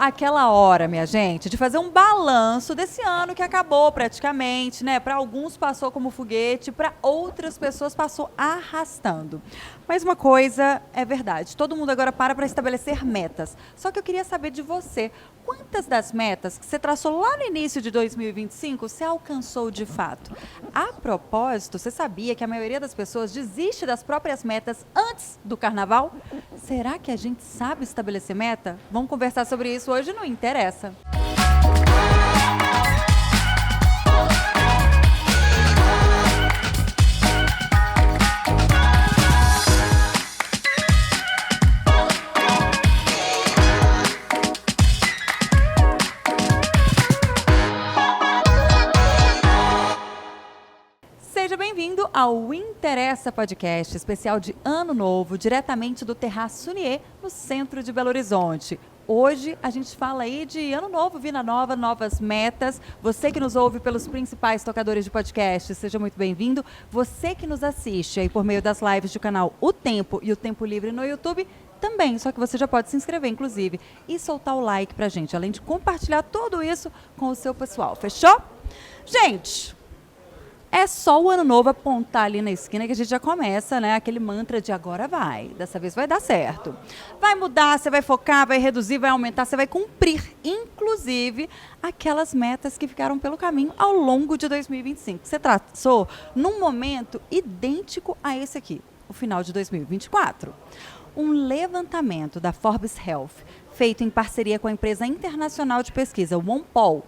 aquela hora, minha gente, de fazer um balanço desse ano que acabou praticamente, né? Para alguns passou como foguete, para outras pessoas passou arrastando. Mas uma coisa é verdade, todo mundo agora para estabelecer metas. Só que eu queria saber de você, quantas das metas que você traçou lá no início de 2025 você alcançou de fato? A propósito, você sabia que a maioria das pessoas desiste das próprias metas antes do carnaval? Será que a gente sabe estabelecer meta? Vamos conversar sobre isso hoje no Interessa. Seja bem-vindo ao Interessa Podcast, especial de Ano Novo, diretamente do Terraço Unier, no centro de Belo Horizonte. Hoje a gente fala aí de Ano Novo, vida nova, novas metas. Você que nos ouve pelos principais tocadores de podcast, seja muito bem-vindo. Você que nos assiste aí por meio das lives do canal O Tempo e o Tempo Livre no YouTube, também, só que você já pode se inscrever, inclusive, e soltar o like pra gente, além de compartilhar tudo isso com o seu pessoal. Fechou? Gente, é só o Ano Novo apontar ali na esquina que a gente já começa, né? Aquele mantra de agora vai, dessa vez vai dar certo. Vai mudar, você vai focar, vai reduzir, vai aumentar, você vai cumprir, inclusive, aquelas metas que ficaram pelo caminho ao longo de 2025. Você traçou num momento idêntico a esse aqui, o final de 2024. Um levantamento da Forbes Health, feito em parceria com a empresa internacional de pesquisa, o OnePoll,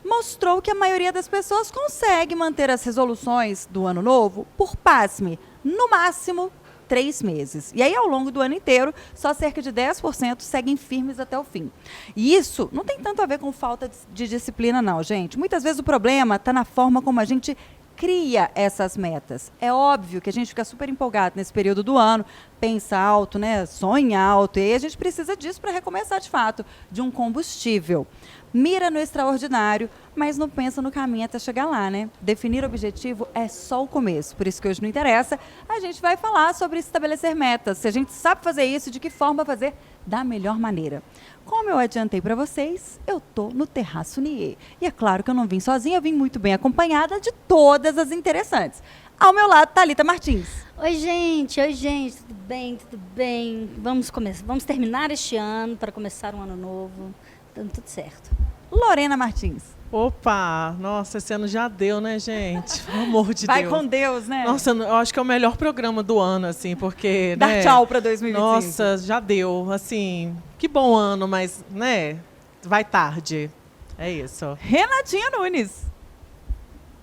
mostrou que a maioria das pessoas consegue manter as resoluções do ano novo por, pasme, no máximo 3 meses. E aí, ao longo do ano inteiro, só cerca de 10% seguem firmes até o fim. E isso não tem tanto a ver com falta de disciplina, não, gente. Muitas vezes o problema está na forma como a gente cria essas metas. É óbvio que a gente fica super empolgado nesse período do ano, pensa alto, né? Sonha alto, e aí a gente precisa disso para recomeçar de fato, de um combustível. Mira no extraordinário, mas não pensa no caminho até chegar lá, né? Definir objetivo é só o começo, por isso que hoje não interessa, a gente vai falar sobre estabelecer metas, se a gente sabe fazer isso e de que forma fazer da melhor maneira. Como eu adiantei para vocês, eu tô no Terraço Unier. E é claro que eu não vim sozinha, eu vim muito bem acompanhada de todas as interessantes. Ao meu lado, Thalita Martins. Oi, gente, tudo bem, tudo bem? Vamos terminar este ano para começar um ano novo, dando tudo certo. Lorena Martins. Opa, nossa, esse ano já deu, né, gente? Pelo amor de Vai Deus. com Deus, né? Nossa, eu acho que é o melhor programa do ano, assim, porque, Dar né? tchau para 2025. Nossa, já deu, assim, que bom ano, mas, né, vai tarde. É isso. Renatinha Nunes.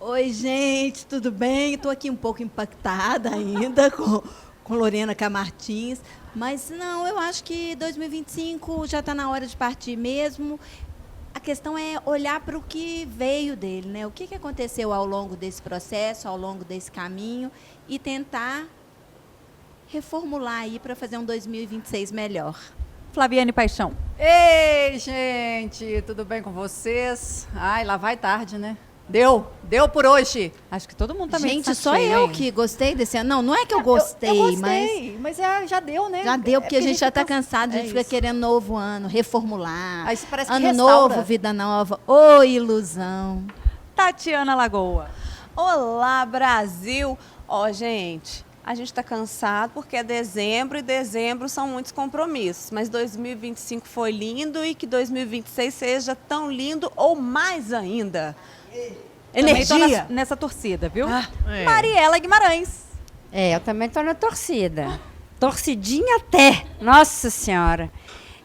Oi, gente, tudo bem? Estou aqui um pouco impactada ainda com Lorena Martins, mas não, eu acho que 2025 já está na hora de partir mesmo. A questão é olhar para o que veio dele, né? O que aconteceu ao longo desse processo, ao longo desse caminho, e tentar reformular aí para fazer um 2026 melhor. Flaviane Paixão. Ei, gente, tudo bem com vocês? Ai, lá vai tarde, né? Deu por hoje. Acho que todo mundo tá meio de Gente, saco só cheio, eu hein? que gostei desse ano. Não é que eu gostei, Eu gostei, mas já deu, né? já deu, porque a gente já está fica cansado, a gente fica querendo novo ano, reformular. Aí parece que Ano restaura. novo, vida nova. Ô, ilusão. Tatiana Lagoa. Olá, Brasil! Ó, gente, a gente está cansado porque é dezembro e dezembro são muitos compromissos. Mas 2025 foi lindo e que 2026 seja tão lindo ou mais ainda. Também tô Energia! nessa torcida, viu? É. Mariela Guimarães. Eu também estou na torcida. Torcidinha até. Nossa Senhora.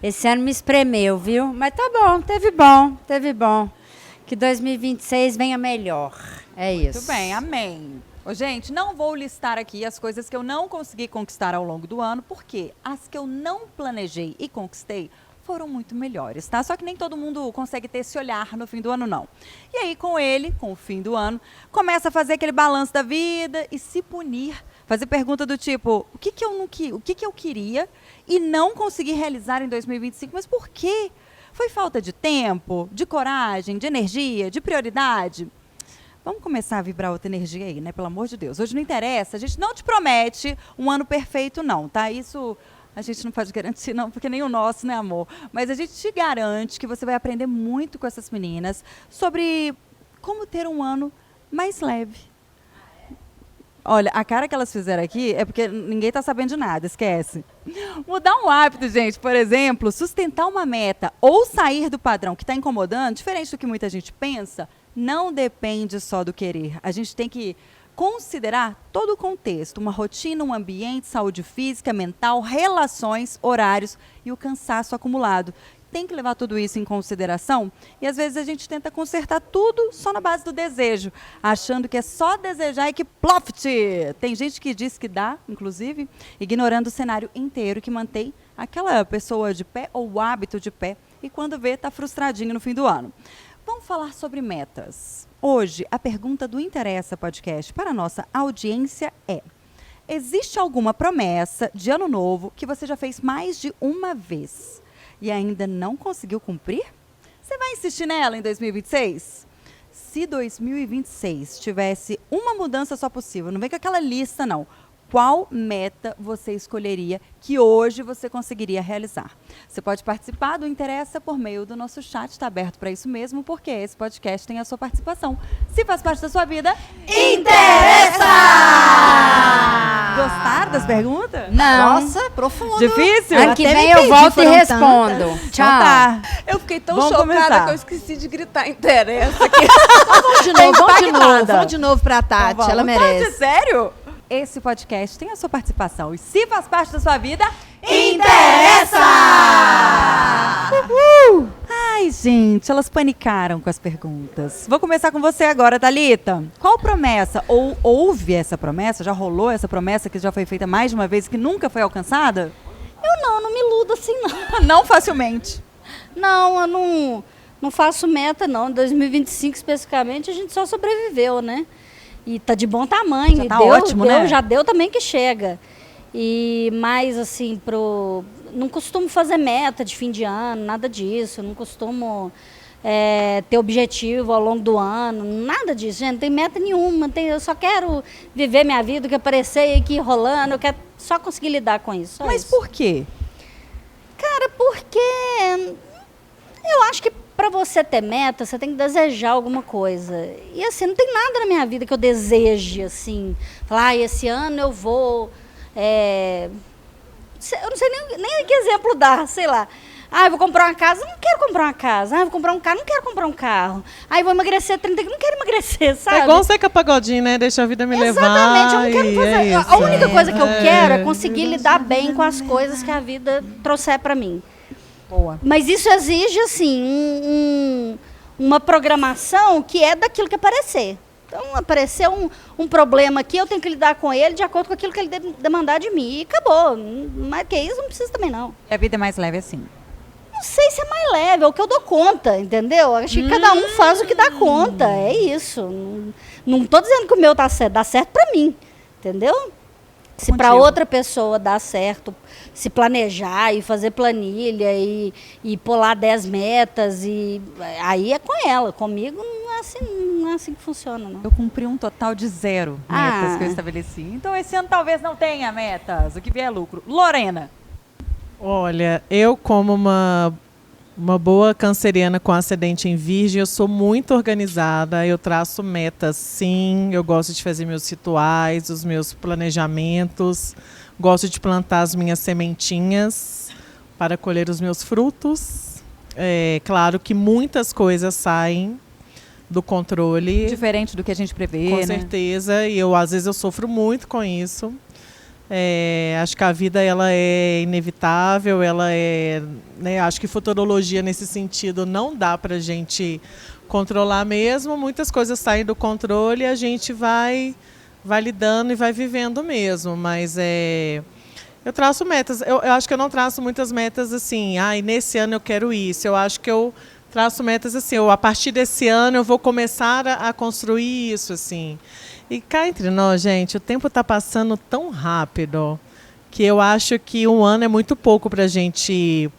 Esse ano me espremeu, viu? Mas tá bom, teve bom. Que 2026 venha melhor. É isso. Muito bem, amém. Ô, gente, não vou listar aqui as coisas que eu não consegui conquistar ao longo do ano, porque as que eu não planejei e conquistei foram muito melhores, tá? Só que nem todo mundo consegue ter esse olhar no fim do ano, não. E aí, com o fim do ano, começa a fazer aquele balanço da vida e se punir. Fazer pergunta do tipo, o que eu queria e não consegui realizar em 2025, mas por quê? Foi falta de tempo, de coragem, de energia, de prioridade? Vamos começar a vibrar outra energia aí, né? Pelo amor de Deus. Hoje não interessa, a gente não te promete um ano perfeito, não, tá? Isso a gente não pode garantir, não, porque nem o nosso, né, amor? Mas a gente te garante que você vai aprender muito com essas meninas sobre como ter um ano mais leve. Olha, a cara que elas fizeram aqui é porque ninguém está sabendo de nada, esquece. Mudar um hábito, gente, por exemplo, sustentar uma meta ou sair do padrão que está incomodando, diferente do que muita gente pensa, não depende só do querer. A gente tem que considerar todo o contexto, uma rotina, um ambiente, saúde física, mental, relações, horários e o cansaço acumulado. Tem que levar tudo isso em consideração e às vezes a gente tenta consertar tudo só na base do desejo, achando que é só desejar e que ploft! Tem gente que diz que dá, inclusive, ignorando o cenário inteiro que mantém aquela pessoa de pé ou o hábito de pé e quando vê, está frustradinho no fim do ano. Vamos falar sobre metas. Hoje, a pergunta do Interessa Podcast para a nossa audiência é: existe alguma promessa de ano novo que você já fez mais de uma vez e ainda não conseguiu cumprir? Você vai insistir nela em 2026? Se 2026 tivesse uma mudança só possível, não vem com aquela lista, não. Qual meta você escolheria que hoje você conseguiria realizar? Você pode participar do Interessa por meio do nosso chat, está aberto para isso mesmo, porque esse podcast tem a sua participação. Se faz parte da sua vida, Interessa! Gostaram das perguntas? Não. Nossa, profundo. Difícil? Ano que até vem me eu perdi, volto e foram respondo. Então Tchau. tá. Eu fiquei tão Vamos chocada começar. que eu esqueci de gritar interessa aqui. Vamos de novo pra Tati, Então, ela vamos. merece. Tati, sério? Esse podcast tem a sua participação. E se faz parte da sua vida, Interessa! Uhul! Ai, gente, elas panicaram com as perguntas. Vou começar com você agora, Thalita. Qual promessa, ou houve essa promessa, já rolou essa promessa que já foi feita mais de uma vez e que nunca foi alcançada? Eu não me iludo assim, não. Não facilmente. Não, eu não faço meta, não. Em 2025, especificamente, a gente só sobreviveu, né? E tá de bom tamanho. Já e tá deu, ótimo, né? Já deu também que chega. E mais, assim, não costumo fazer meta de fim de ano, nada disso. Não costumo ter objetivo ao longo do ano, nada disso, gente. Não tem meta nenhuma. Eu só quero viver minha vida, o que aparecer aqui rolando. Eu quero só conseguir lidar com isso. Só Mas isso. por quê? Cara, porque eu acho que para você ter meta, você tem que desejar alguma coisa. E assim, não tem nada na minha vida que eu deseje, assim. Falar, esse ano eu vou... eu não sei nem que exemplo dar, sei lá. Eu vou comprar uma casa, não quero comprar uma casa. Eu vou comprar um carro, não quero comprar um carro. Vou emagrecer 30 quilos, não quero emagrecer, sabe? É igual o Zeca Pagodinho, né? Deixa a vida me levar. Exatamente, eu não quero e fazer. é isso. A única coisa que eu quero é conseguir lidar bem com as coisas que a vida trouxer para mim. Boa. Mas isso exige, assim, uma programação que é daquilo que aparecer. Então, apareceu um problema aqui, eu tenho que lidar com ele de acordo com aquilo que ele demandar de mim. E acabou. Mais que isso, não precisa também, não. A vida é mais leve assim. Não sei se é mais leve, é o que eu dou conta, entendeu? Acho que cada um faz o que dá conta, é isso. Não estou dizendo que o meu dá certo para mim, entendeu? Se para Contigo. outra pessoa dá certo, se planejar e fazer planilha e pular 10 metas, aí é com ela. Comigo não é assim que funciona, não. Eu cumpri um total de 0 metas que eu estabeleci. Então esse ano talvez não tenha metas. O que vier é lucro. Lorena. Olha, eu como uma boa canceriana com ascendente em virgem, eu sou muito organizada, eu traço metas, sim, eu gosto de fazer meus rituais, os meus planejamentos, gosto de plantar as minhas sementinhas para colher os meus frutos. É claro que muitas coisas saem do controle. Diferente do que a gente prevê, Com né? certeza, e às vezes eu sofro muito com isso. Acho que a vida ela é inevitável, acho que futurologia nesse sentido não dá para a gente controlar mesmo. Muitas coisas saem do controle e a gente vai lidando e vai vivendo mesmo. Mas eu traço metas. Eu acho que eu não traço muitas metas assim. Nesse ano eu quero isso. Eu acho que eu traço metas assim. A partir desse ano eu vou começar a construir isso assim. E cá entre nós, gente, o tempo está passando tão rápido que eu acho que um ano é muito pouco para a gente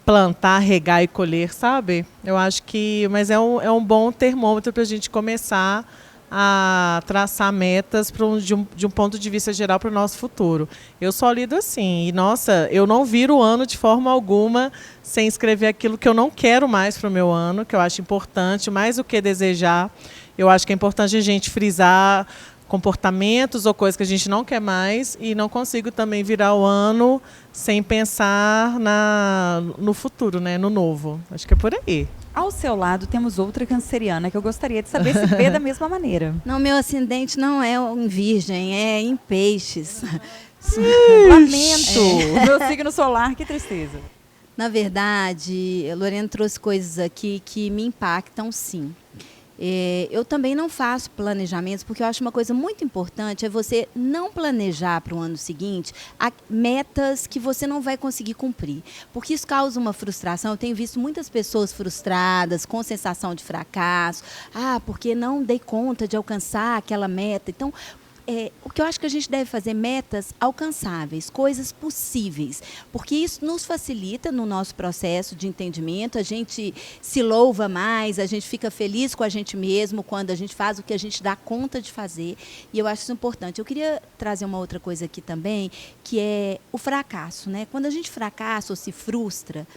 plantar, regar e colher, sabe? Eu acho que... Mas é um bom termômetro para a gente começar a traçar metas de um ponto de vista geral para o nosso futuro. Eu só lido assim. E, nossa, eu não viro o ano de forma alguma sem escrever aquilo que eu não quero mais para o meu ano, que eu acho importante, mais do que desejar. Eu acho que é importante a gente frisar comportamentos ou coisas que a gente não quer mais, e não consigo também virar o ano sem pensar no futuro, né, no novo. Acho que é por aí. Ao seu lado temos outra canceriana que eu gostaria de saber se vê da mesma maneira. Não, meu ascendente não é em virgem, é em peixes. Lamento! O meu signo solar, que tristeza. Na verdade, a Lorena trouxe coisas aqui que me impactam, sim. Eu também não faço planejamentos, porque eu acho uma coisa muito importante é você não planejar para o ano seguinte metas que você não vai conseguir cumprir, porque isso causa uma frustração. Eu tenho visto muitas pessoas frustradas, com sensação de fracasso, porque não dei conta de alcançar aquela meta. Então, o que eu acho que a gente deve fazer metas alcançáveis, coisas possíveis, porque isso nos facilita no nosso processo de entendimento, a gente se louva mais, a gente fica feliz com a gente mesmo quando a gente faz o que a gente dá conta de fazer, e eu acho isso importante. Eu queria trazer uma outra coisa aqui também, que é o fracasso, né? Quando a gente fracassa ou se frustra,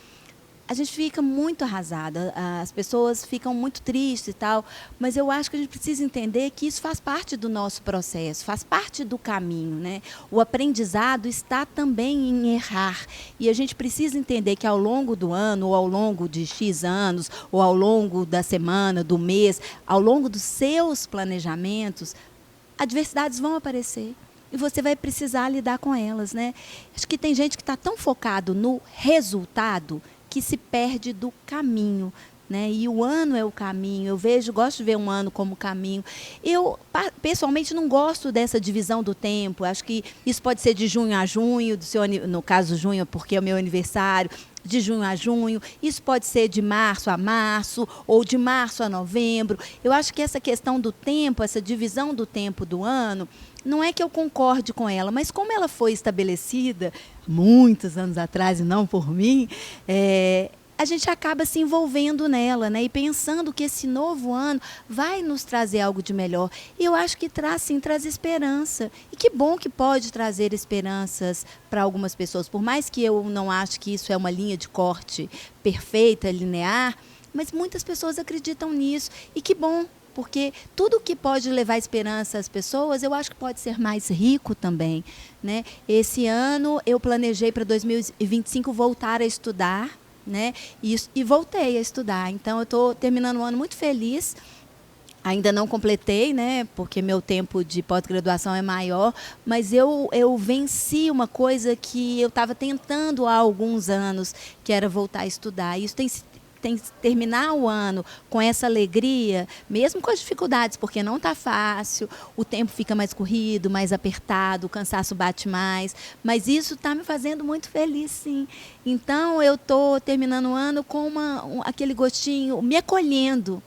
a gente fica muito arrasada, as pessoas ficam muito tristes e tal, mas eu acho que a gente precisa entender que isso faz parte do nosso processo, faz parte do caminho, né? O aprendizado está também em errar, e a gente precisa entender que ao longo do ano, ou ao longo de X anos, ou ao longo da semana, do mês, ao longo dos seus planejamentos, adversidades vão aparecer. E você vai precisar lidar com elas, né? Acho que tem gente que está tão focado no resultado que se perde do caminho, né? E o ano é o caminho. Gosto de ver um ano como caminho. Eu, pessoalmente, não gosto dessa divisão do tempo. Acho que isso pode ser de junho a junho, no caso junho, porque é o meu aniversário, de junho a junho. Isso pode ser de março a março, ou de março a novembro. Eu acho que essa questão do tempo, essa divisão do tempo do ano, não é que eu concorde com ela, mas como ela foi estabelecida muitos anos atrás, e não por mim, a gente acaba se envolvendo nela, né? E pensando que esse novo ano vai nos trazer algo de melhor. E eu acho que traz esperança. E que bom que pode trazer esperanças para algumas pessoas. Por mais que eu não ache que isso é uma linha de corte perfeita, linear, mas muitas pessoas acreditam nisso. E que bom, porque tudo que pode levar esperança às pessoas, eu acho que pode ser mais rico também, né? Esse ano eu planejei para 2025 voltar a estudar, né? E voltei a estudar. Então, eu estou terminando o ano muito feliz. Ainda não completei, né? Porque meu tempo de pós-graduação é maior, mas eu venci uma coisa que eu estava tentando há alguns anos, que era voltar a estudar. Isso tem terminar o ano com essa alegria, mesmo com as dificuldades, porque não está fácil, o tempo fica mais corrido, mais apertado, o cansaço bate mais, mas isso está me fazendo muito feliz, sim. Então, eu estou terminando o ano com aquele gostinho, me acolhendo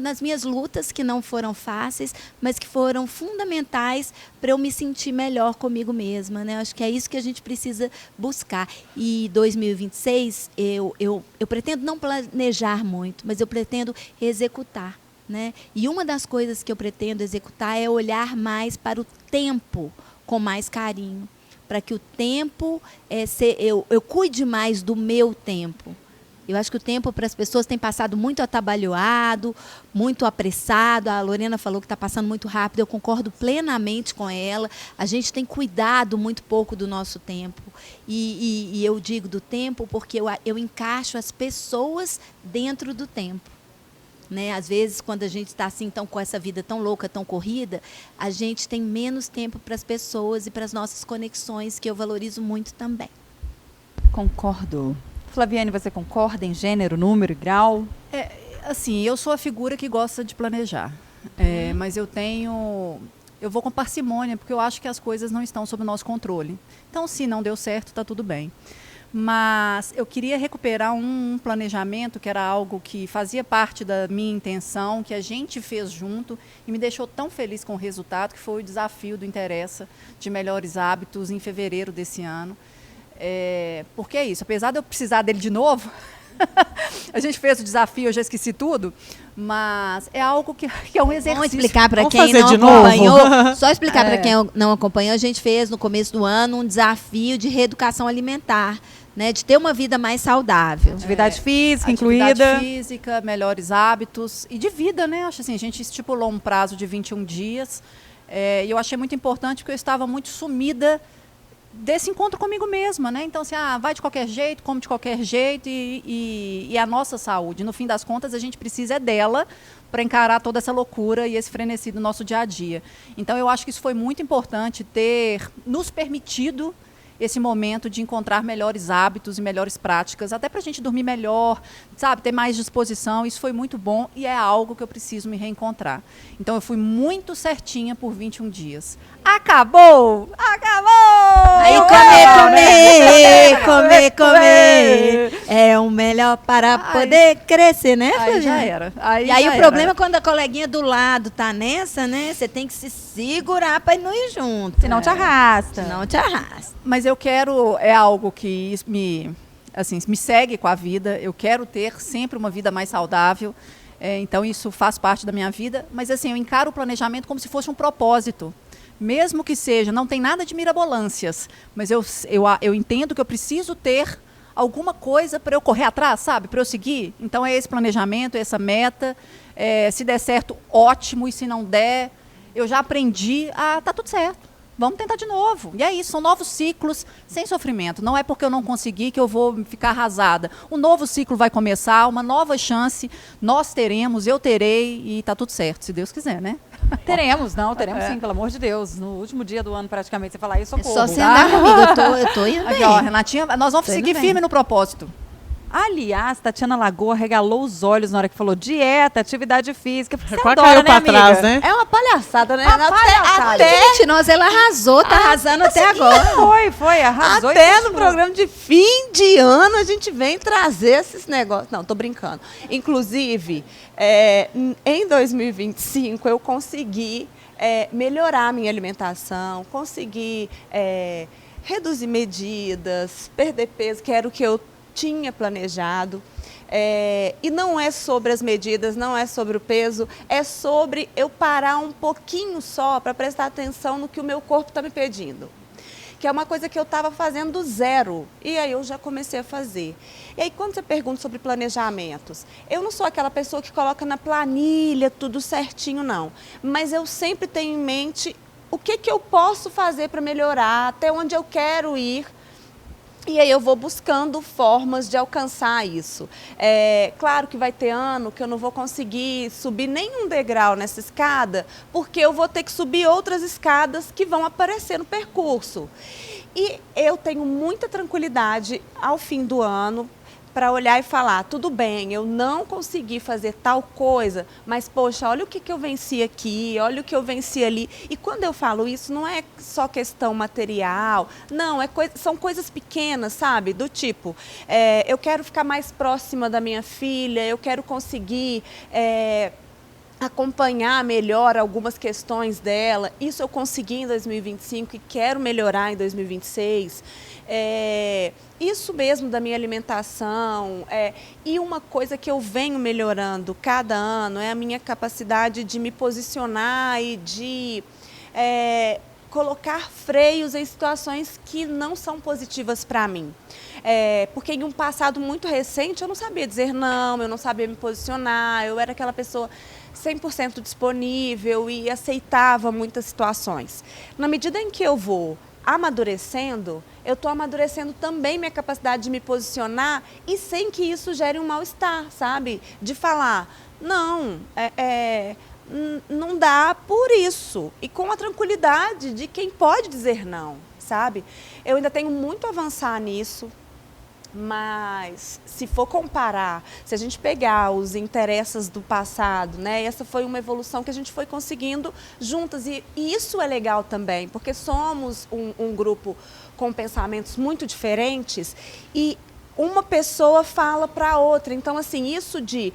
nas minhas lutas, que não foram fáceis, mas que foram fundamentais para eu me sentir melhor comigo mesma, né? Acho que é isso que a gente precisa buscar. E 2026, eu pretendo não planejar muito, mas eu pretendo executar, né? E uma das coisas que eu pretendo executar é olhar mais para o tempo com mais carinho, para que o tempo, eu cuide mais do meu tempo. Eu acho que o tempo para as pessoas tem passado muito atabalhoado, muito apressado. A Lorena falou que está passando muito rápido, eu concordo plenamente com ela. A gente tem cuidado muito pouco do nosso tempo. E eu digo do tempo porque eu encaixo as pessoas dentro do tempo, né? Às vezes, quando a gente está assim, tão, com essa vida tão louca, tão corrida, a gente tem menos tempo para as pessoas e para as nossas conexões, que eu valorizo muito também. Concordo. Flaviane, você concorda em gênero, número e grau? Assim, eu sou a figura que gosta de planejar, mas eu vou com parcimônia, porque eu acho que as coisas não estão sob o nosso controle. Então, se não deu certo, está tudo bem. Mas eu queria recuperar um planejamento que era algo que fazia parte da minha intenção, que a gente fez junto e me deixou tão feliz com o resultado, que foi o desafio do Interessa de Melhores Hábitos em fevereiro desse ano. Porque é isso, apesar de eu precisar dele de novo, A gente fez o desafio, eu já esqueci tudo, mas é algo que é um exercício. Vamos explicar para Vamos quem fazer não de novo? acompanhou. Só explicar para quem não acompanhou, a gente fez no começo do ano um desafio de reeducação alimentar, né, de ter uma vida mais saudável. Atividade física Atividade incluída. física, melhores hábitos e de vida, né? Acho assim, a gente estipulou um prazo de 21 dias e eu achei muito importante porque eu estava muito sumida desse encontro comigo mesma, né? Então, assim, vai de qualquer jeito, come de qualquer jeito e a nossa saúde. No fim das contas, a gente precisa dela para encarar toda essa loucura e esse frenesi do nosso dia a dia. Então, eu acho que isso foi muito importante ter nos permitido esse momento de encontrar melhores hábitos e melhores práticas, até para a gente dormir melhor, sabe, ter mais disposição. Isso foi muito bom e é algo que eu preciso me reencontrar. Então, eu fui muito certinha por 21 dias. Acabou! Acabou! Aí comer. É o melhor para poder crescer, né, Aí Flavinha? já era. E aí o problema é quando a coleguinha do lado tá nessa, né? Você tem que se segurar para não ir junto. Senão te arrasta. Não te arrasta. Mas eu quero, é algo que me segue com a vida. Eu quero ter sempre uma vida mais saudável. Então isso faz parte da minha vida. Mas assim, eu encaro o planejamento como se fosse um propósito. Mesmo que seja, não tem nada de mirabolâncias, mas eu entendo que eu preciso ter alguma coisa para eu correr atrás, sabe? Para eu seguir. Então é esse planejamento, essa meta. Se der certo, ótimo. E se não der, eu já aprendi tá tudo certo. Vamos tentar de novo. E é isso, são novos ciclos sem sofrimento. Não é porque eu não consegui que eu vou ficar arrasada. Um novo ciclo vai começar, uma nova chance. Nós teremos, eu terei e tá tudo certo, se Deus quiser, né? Teremos sim, pelo amor de Deus. No último dia do ano, praticamente, você falar isso, É socorro. só você andar comigo, eu tô indo Aqui, bem. ó, Renatinha, nós vamos Tô indo seguir bem. firme no propósito. Aliás, Tatiana Lagoa regalou os olhos na hora que falou dieta, atividade física. Porque você Quase adora, caiu né, pra amiga? trás, né? É uma palhaçada, né? Até de mentirosa, ela arrasou, tá arrasando até agora. Foi, arrasou. Até e no continuou. programa de fim de ano a gente vem trazer esses negócios. Não, tô brincando. Inclusive, em 2025 eu consegui melhorar a minha alimentação, consegui reduzir medidas, perder peso, que era o que eu tinha planejado. E não é sobre as medidas, não é sobre o peso, é sobre eu parar um pouquinho só para prestar atenção no que o meu corpo está me pedindo. Que é uma coisa que eu estava fazendo do zero. E aí eu já comecei a fazer. E aí quando você pergunta sobre planejamentos, eu não sou aquela pessoa que coloca na planilha tudo certinho, não. Mas eu sempre tenho em mente o que eu posso fazer para melhorar, até onde eu quero ir. E aí eu vou buscando formas de alcançar isso. Claro que vai ter ano que eu não vou conseguir subir nenhum degrau nessa escada, porque eu vou ter que subir outras escadas que vão aparecer no percurso. E eu tenho muita tranquilidade ao fim do ano para olhar e falar, tudo bem, eu não consegui fazer tal coisa, mas, poxa, olha o que eu venci aqui, olha o que eu venci ali. E quando eu falo isso, não é só questão material, não, são coisas pequenas, sabe? Do tipo, eu quero ficar mais próxima da minha filha, eu quero conseguir acompanhar melhor algumas questões dela. Isso eu consegui em 2025 e quero melhorar em 2026. Isso mesmo da minha alimentação. E uma coisa que eu venho melhorando cada ano é a minha capacidade de me posicionar e de colocar freios em situações que não são positivas para mim. Porque em um passado muito recente eu não sabia dizer não, eu não sabia me posicionar, eu era aquela pessoa 100% disponível e aceitava muitas situações. Na medida em que eu vou amadurecendo, eu estou amadurecendo também minha capacidade de me posicionar e sem que isso gere um mal-estar, sabe? De falar, não, não dá por isso. E com a tranquilidade de quem pode dizer não, sabe? Eu ainda tenho muito a avançar nisso. Mas, se for comparar, se a gente pegar os interesses do passado, né, essa foi uma evolução que a gente foi conseguindo juntas. E isso é legal também, porque somos um grupo com pensamentos muito diferentes e uma pessoa fala para a outra. Então, assim, isso de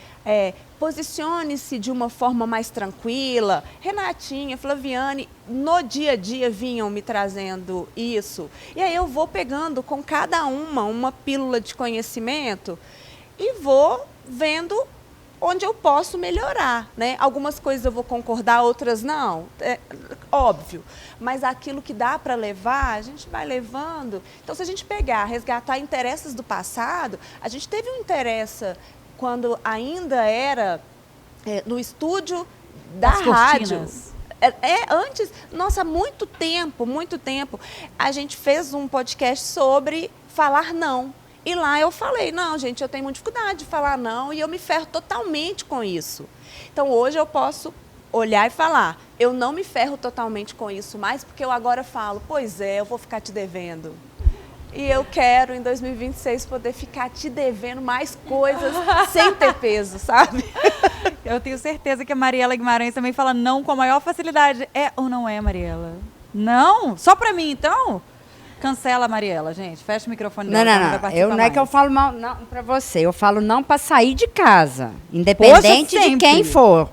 posicione-se de uma forma mais tranquila. Renatinha, Flaviane, no dia a dia vinham me trazendo isso. E aí eu vou pegando com cada uma pílula de conhecimento e vou vendo onde eu posso melhorar, né? Algumas coisas eu vou concordar, outras não, é óbvio. Mas aquilo que dá para levar, a gente vai levando. Então, se a gente pegar, resgatar interesses do passado, a gente teve um interesse quando ainda era no estúdio da As rádio. cortinas. Antes, nossa, muito tempo, a gente fez um podcast sobre falar não. E lá eu falei, não, gente, eu tenho muita dificuldade de falar não e eu me ferro totalmente com isso. Então, hoje eu posso olhar e falar, eu não me ferro totalmente com isso mais, porque eu agora falo, pois é, eu vou ficar te devendo. E eu quero, em 2026, poder ficar te devendo mais coisas sem ter peso, sabe? Eu tenho certeza que a Mariela Guimarães também fala não com a maior facilidade. É ou não é, Mariela? Não? Só pra mim, então? Cancela a Mariela, gente. Fecha o microfone dela. Não, vai participar não é que eu mais. falo mal não pra você. Eu falo não pra sair de casa. Independente Poxa, de quem sempre. for.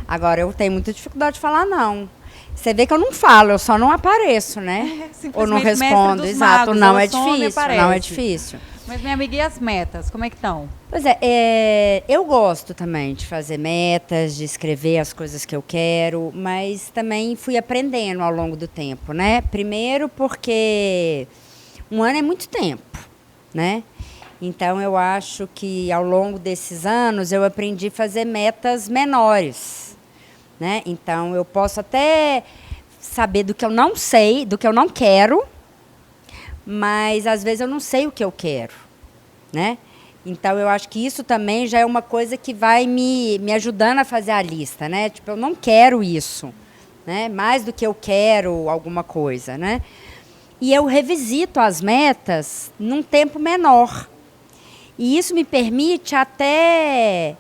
Agora, eu tenho muita dificuldade de falar não. Você vê que eu não falo, eu só não apareço, né? Ou não Simplesmente mestre respondo. dos Exato, magos, não ela é some e difícil. Não é aparece. difícil. Mas, minha amiga, e as metas? Como é que estão? Pois é, eu gosto também de fazer metas, de escrever as coisas que eu quero, mas também fui aprendendo ao longo do tempo, né? Primeiro porque um ano é muito tempo, né? Então, eu acho que ao longo desses anos eu aprendi a fazer metas menores, né? Então, eu posso até saber do que eu não sei, do que eu não quero, mas às vezes eu não sei o que eu quero, né? Então, eu acho que isso também já é uma coisa que vai me ajudando a fazer a lista, né? Tipo, eu não quero isso, né? Mais do que eu quero alguma coisa, né? E eu revisito as metas num tempo menor. E isso me permite até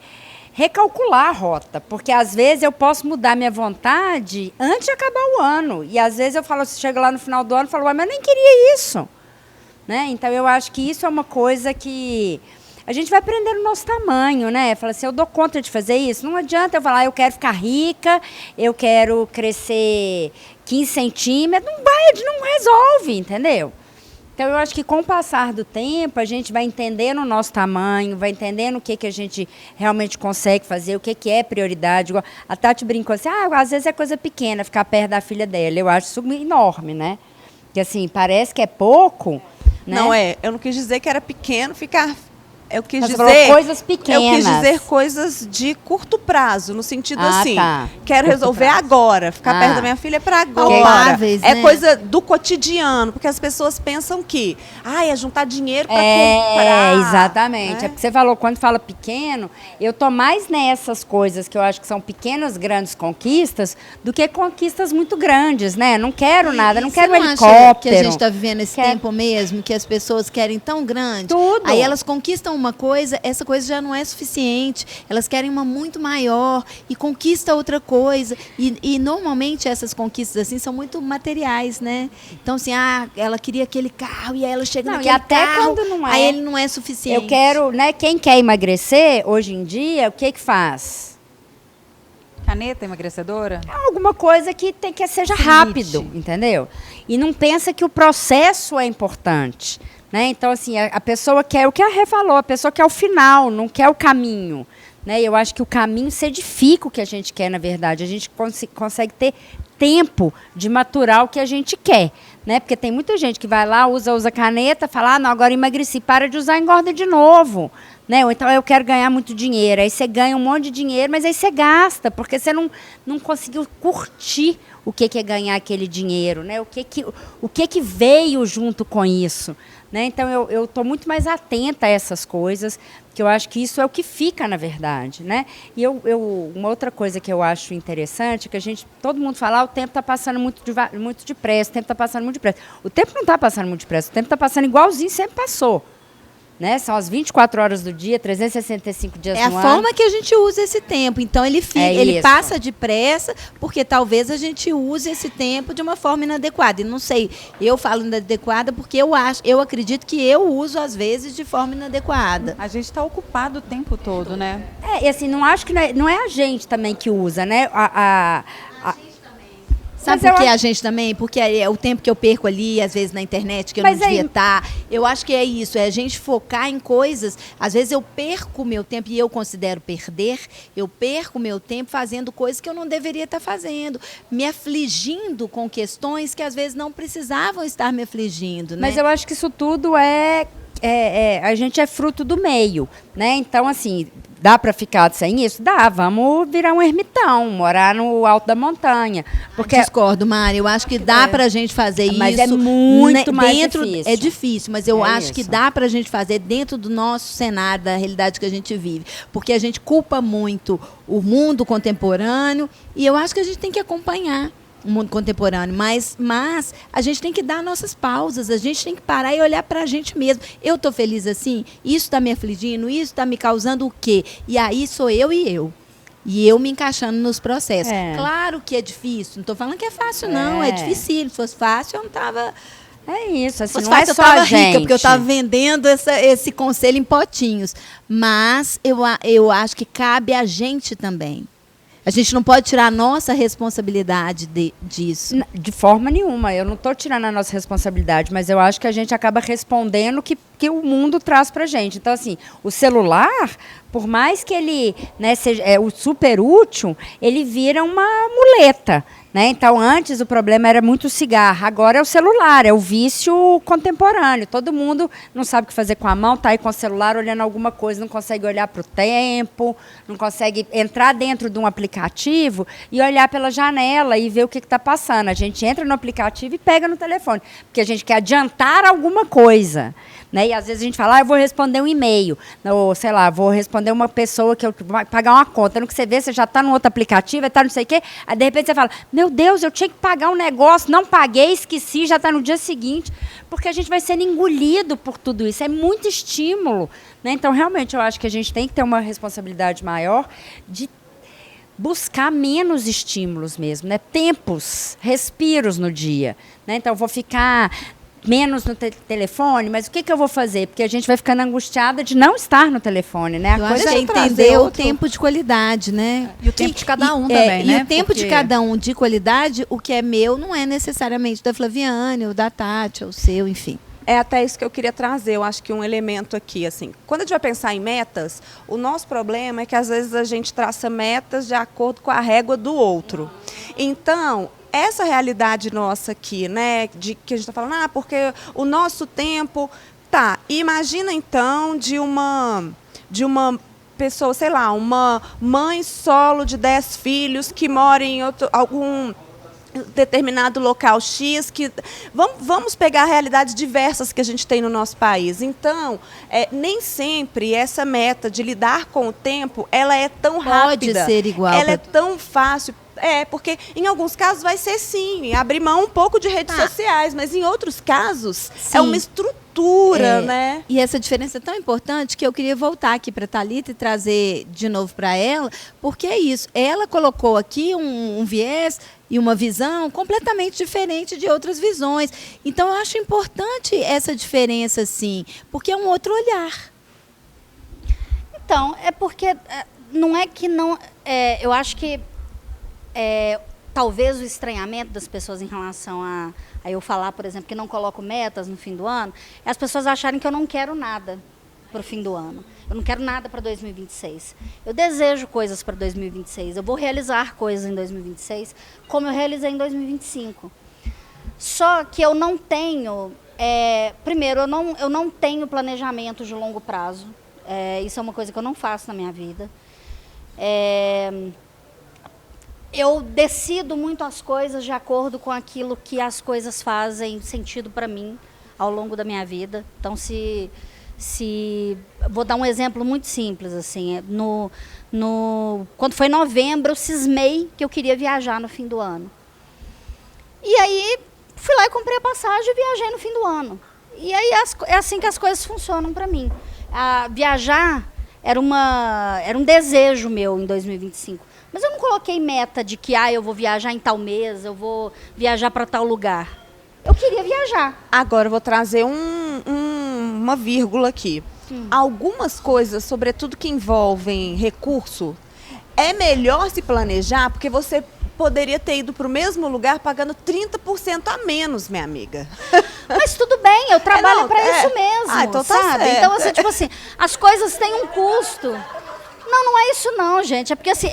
recalcular a rota, porque às vezes eu posso mudar minha vontade antes de acabar o ano. E às vezes eu falo, chego lá no final do ano e falo, mas eu nem queria isso. Né? Então, eu acho que isso é uma coisa que a gente vai aprender no nosso tamanho, né? Fala assim, eu dou conta de fazer isso. Não adianta eu falar, eu quero ficar rica, eu quero crescer 15 centímetros. Não resolve, entendeu? Então, eu acho que com o passar do tempo, a gente vai entendendo o nosso tamanho, vai entendendo o que a gente realmente consegue fazer, o que é prioridade. Igual a Tati brincou assim, às vezes é coisa pequena ficar perto da filha dela. Eu acho isso enorme, né? Porque, assim, parece que é pouco, né? Não é, eu não quis dizer que era pequeno ficar... Eu quis Mas você dizer falou coisas pequenas. Eu quis dizer coisas de curto prazo, no sentido assim, tá. quero Curto resolver prazo. agora, ficar Ah. perto da minha filha é para agora. Palpáveis, É né? coisa do cotidiano, porque as pessoas pensam que, é juntar dinheiro para comprar. Exatamente. né? É porque você falou, quando fala pequeno, eu tô mais nessas coisas que eu acho que são pequenas, grandes conquistas, do que conquistas muito grandes, né? Não quero nada, não E quero você não acha helicóptero. que a gente está vivendo esse Quero- tempo mesmo, que as pessoas querem tão grande? Tudo. Aí elas conquistam uma coisa, essa coisa já não é suficiente. Elas querem uma muito maior e conquista outra coisa. E normalmente essas conquistas assim são muito materiais, né? Então, assim, ela queria aquele carro e aí ela chega Não, naquele e até carro, quando não é. aí ele não é suficiente. Eu quero, né? Quem quer emagrecer, hoje em dia, o que faz? Caneta emagrecedora? Alguma coisa que seja Limite. rápido, entendeu? E não pensa que o processo é importante, né? Então, assim, a pessoa quer o que a Rê falou, a pessoa quer o final, não quer o caminho, né? Eu acho que o caminho edifica o que a gente quer, na verdade. A gente consegue ter tempo de maturar o que a gente quer, né? Porque tem muita gente que vai lá, usa caneta, fala, não, agora emagreci, para de usar, engorda de novo. Né? Ou então eu quero ganhar muito dinheiro. Aí você ganha um monte de dinheiro, mas aí você gasta, porque você não conseguiu curtir o que é ganhar aquele dinheiro, né? O que veio junto com isso. Né? Então eu estou muito mais atenta a essas coisas, que eu acho que isso é o que fica, na verdade. Né? E uma outra coisa que eu acho interessante é que todo mundo fala, o tempo está passando muito depressa, o tempo está passando muito depressa. O tempo não está passando muito depressa, o tempo está passando igualzinho sempre passou. Né? São as 24 horas do dia, 365 dias É no a ano. forma que a gente usa esse tempo. Então ele isso. passa depressa, porque talvez a gente use esse tempo de uma forma inadequada. E não sei, eu falo inadequada porque eu acredito que eu uso às vezes de forma inadequada. A gente está ocupado o tempo todo, né? E assim, não acho que não é a gente também que usa, né? Sabe Mas por que eu a gente também? Porque é o tempo que eu perco ali, às vezes na internet, que eu Mas não devia aí- estar. Eu acho que é isso, é a gente focar em coisas. Às vezes eu perco o meu tempo, e eu considero perder, eu perco o meu tempo fazendo coisas que eu não deveria estar fazendo, me afligindo com questões que às vezes não precisavam estar me afligindo, né? Mas eu acho que isso tudo a gente é fruto do meio, né? Então, assim, dá para ficar sem isso? Dá, vamos virar um ermitão, morar no alto da montanha. Porque Discordo, Mari. Eu acho que dá pra gente fazer isso. Mas é muito mais dentro, difícil. É difícil, mas eu É acho que isso. dá pra gente fazer dentro do nosso cenário, da realidade que a gente vive. Porque a gente culpa muito o mundo contemporâneo e eu acho que a gente tem que acompanhar o mundo contemporâneo, mas a gente tem que dar nossas pausas, a gente tem que parar e olhar pra gente mesmo. Eu tô feliz assim? Isso tá me afligindo? Isso tá me causando o quê? E aí sou eu e eu. E eu me encaixando nos processos. É. Claro que é difícil. Não estou falando que é fácil, não. É difícil. Se fosse fácil, eu não estava. é isso, assim, Se fosse não é fácil, eu só estava a gente. rica, porque eu estava vendendo esse conselho em potinhos. Mas eu acho que cabe a gente também. A gente não pode tirar a nossa responsabilidade disso. De forma nenhuma, eu não estou tirando a nossa responsabilidade, mas eu acho que a gente acaba respondendo o que o mundo traz pra gente. Então, assim, o celular, por mais que ele, né, seja o super útil, ele vira uma muleta. Né? Então, antes o problema era muito o cigarro, agora é o celular, é o vício contemporâneo. Todo mundo não sabe o que fazer com a mão, está aí com o celular olhando alguma coisa, não consegue olhar para o tempo, não consegue entrar dentro de um aplicativo e olhar pela janela e ver o que está passando. A gente entra no aplicativo e pega no telefone, porque a gente quer adiantar alguma coisa. Né? E às vezes a gente fala, eu vou responder um e-mail, ou sei lá, vou responder uma pessoa que vai pagar uma conta. No que você vê, você já está no outro aplicativo, está não sei o quê, aí de repente você fala, meu Deus, eu tinha que pagar um negócio, não paguei, esqueci, já está no dia seguinte, porque a gente vai sendo engolido por tudo isso, é muito estímulo. Né? Então, realmente, eu acho que a gente tem que ter uma responsabilidade maior de buscar menos estímulos mesmo, né? Tempos, respiros no dia. Né? Então, eu vou ficar menos no telefone, mas o que eu vou fazer? Porque a gente vai ficando angustiada de não estar no telefone, né? Eu acho que é entender o tempo de qualidade, né? E o tempo de cada um também, né? E o tempo de Porque- cada um de qualidade, o que é meu não é necessariamente da Flaviane, ou da Tati, ou seu, enfim. É até isso que eu queria trazer, eu acho que um elemento aqui, assim, quando a gente vai pensar em metas, o nosso problema é que às vezes a gente traça metas de acordo com a régua do outro. Então, essa realidade nossa aqui, né, de que a gente está falando, porque o nosso tempo, tá, imagina então de uma pessoa, sei lá, uma mãe solo de 10 filhos que mora em algum determinado local X, que vamos pegar realidades diversas que a gente tem no nosso país. Então, nem sempre essa meta de lidar com o tempo, ela é tão rápida. Pode ser igual. Ela é tão fácil. Porque em alguns casos vai ser sim, abrir mão um pouco de redes sociais, mas em outros casos Sim. é uma estrutura, né? E essa diferença é tão importante que eu queria voltar aqui para a Thalita e trazer de novo para ela, porque é isso. Ela colocou aqui um viés e uma visão completamente diferente de outras visões. Então, eu acho importante essa diferença, sim, porque é um outro olhar. Então, é porque não é que não. Eu acho que talvez o estranhamento das pessoas em relação a eu falar, por exemplo, que não coloco metas no fim do ano, é as pessoas acharem que eu não quero nada para o fim do ano. Eu não quero nada para 2026. Eu desejo coisas para 2026. Eu vou realizar coisas em 2026, como eu realizei em 2025. Só que eu não tenho. Primeiro, eu não tenho planejamento de longo prazo. Isso é uma coisa que eu não faço na minha vida. Eu decido muito as coisas de acordo com aquilo que as coisas fazem sentido para mim ao longo da minha vida. Então, vou dar um exemplo muito simples, assim, quando foi novembro, eu cismei que eu queria viajar no fim do ano. E aí, fui lá e comprei a passagem e viajei no fim do ano. E aí, é assim que as coisas funcionam para mim. Viajar era um desejo meu em 2025. Mas eu não coloquei meta de que eu vou viajar em tal mês, eu vou viajar para tal lugar. Eu queria viajar. Agora eu vou trazer uma vírgula aqui. Algumas coisas, sobretudo que envolvem recurso, é melhor se planejar, porque você poderia ter ido para o mesmo lugar pagando 30% a menos, minha amiga. Mas tudo bem, eu trabalho não, para é. isso mesmo, Ah, então tá sabe? certo. Então, assim, tipo assim, as coisas têm um custo. Não, não é isso não, gente. É porque assim,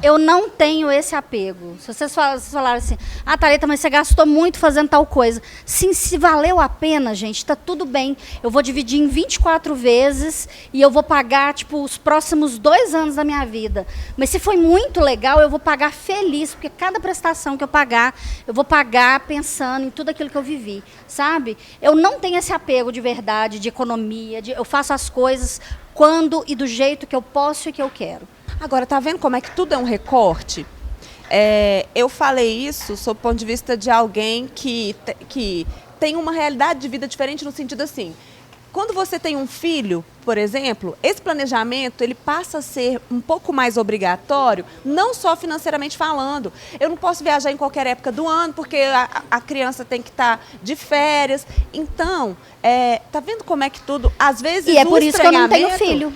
eu não tenho esse apego. Se vocês falarem assim, Thalita, mas você gastou muito fazendo tal coisa. Sim, se valeu a pena, gente, tá tudo bem. Eu vou dividir em 24 vezes e eu vou pagar, tipo, os próximos 2 anos da minha vida. Mas se foi muito legal, eu vou pagar feliz, porque cada prestação que eu pagar, eu vou pagar pensando em tudo aquilo que eu vivi, sabe? Eu não tenho esse apego de verdade, de economia, eu faço as coisas quando e do jeito que eu posso e que eu quero. Agora, tá vendo como é que tudo é um recorte? Eu falei isso sob o ponto de vista de alguém que tem uma realidade de vida diferente no sentido assim, quando você tem um filho, por exemplo, esse planejamento ele passa a ser um pouco mais obrigatório, não só financeiramente falando. Eu não posso viajar em qualquer época do ano, porque a criança tem que estar de férias. Então, tá vendo como é que tudo... Às vezes, e é por isso que eu não tenho filho.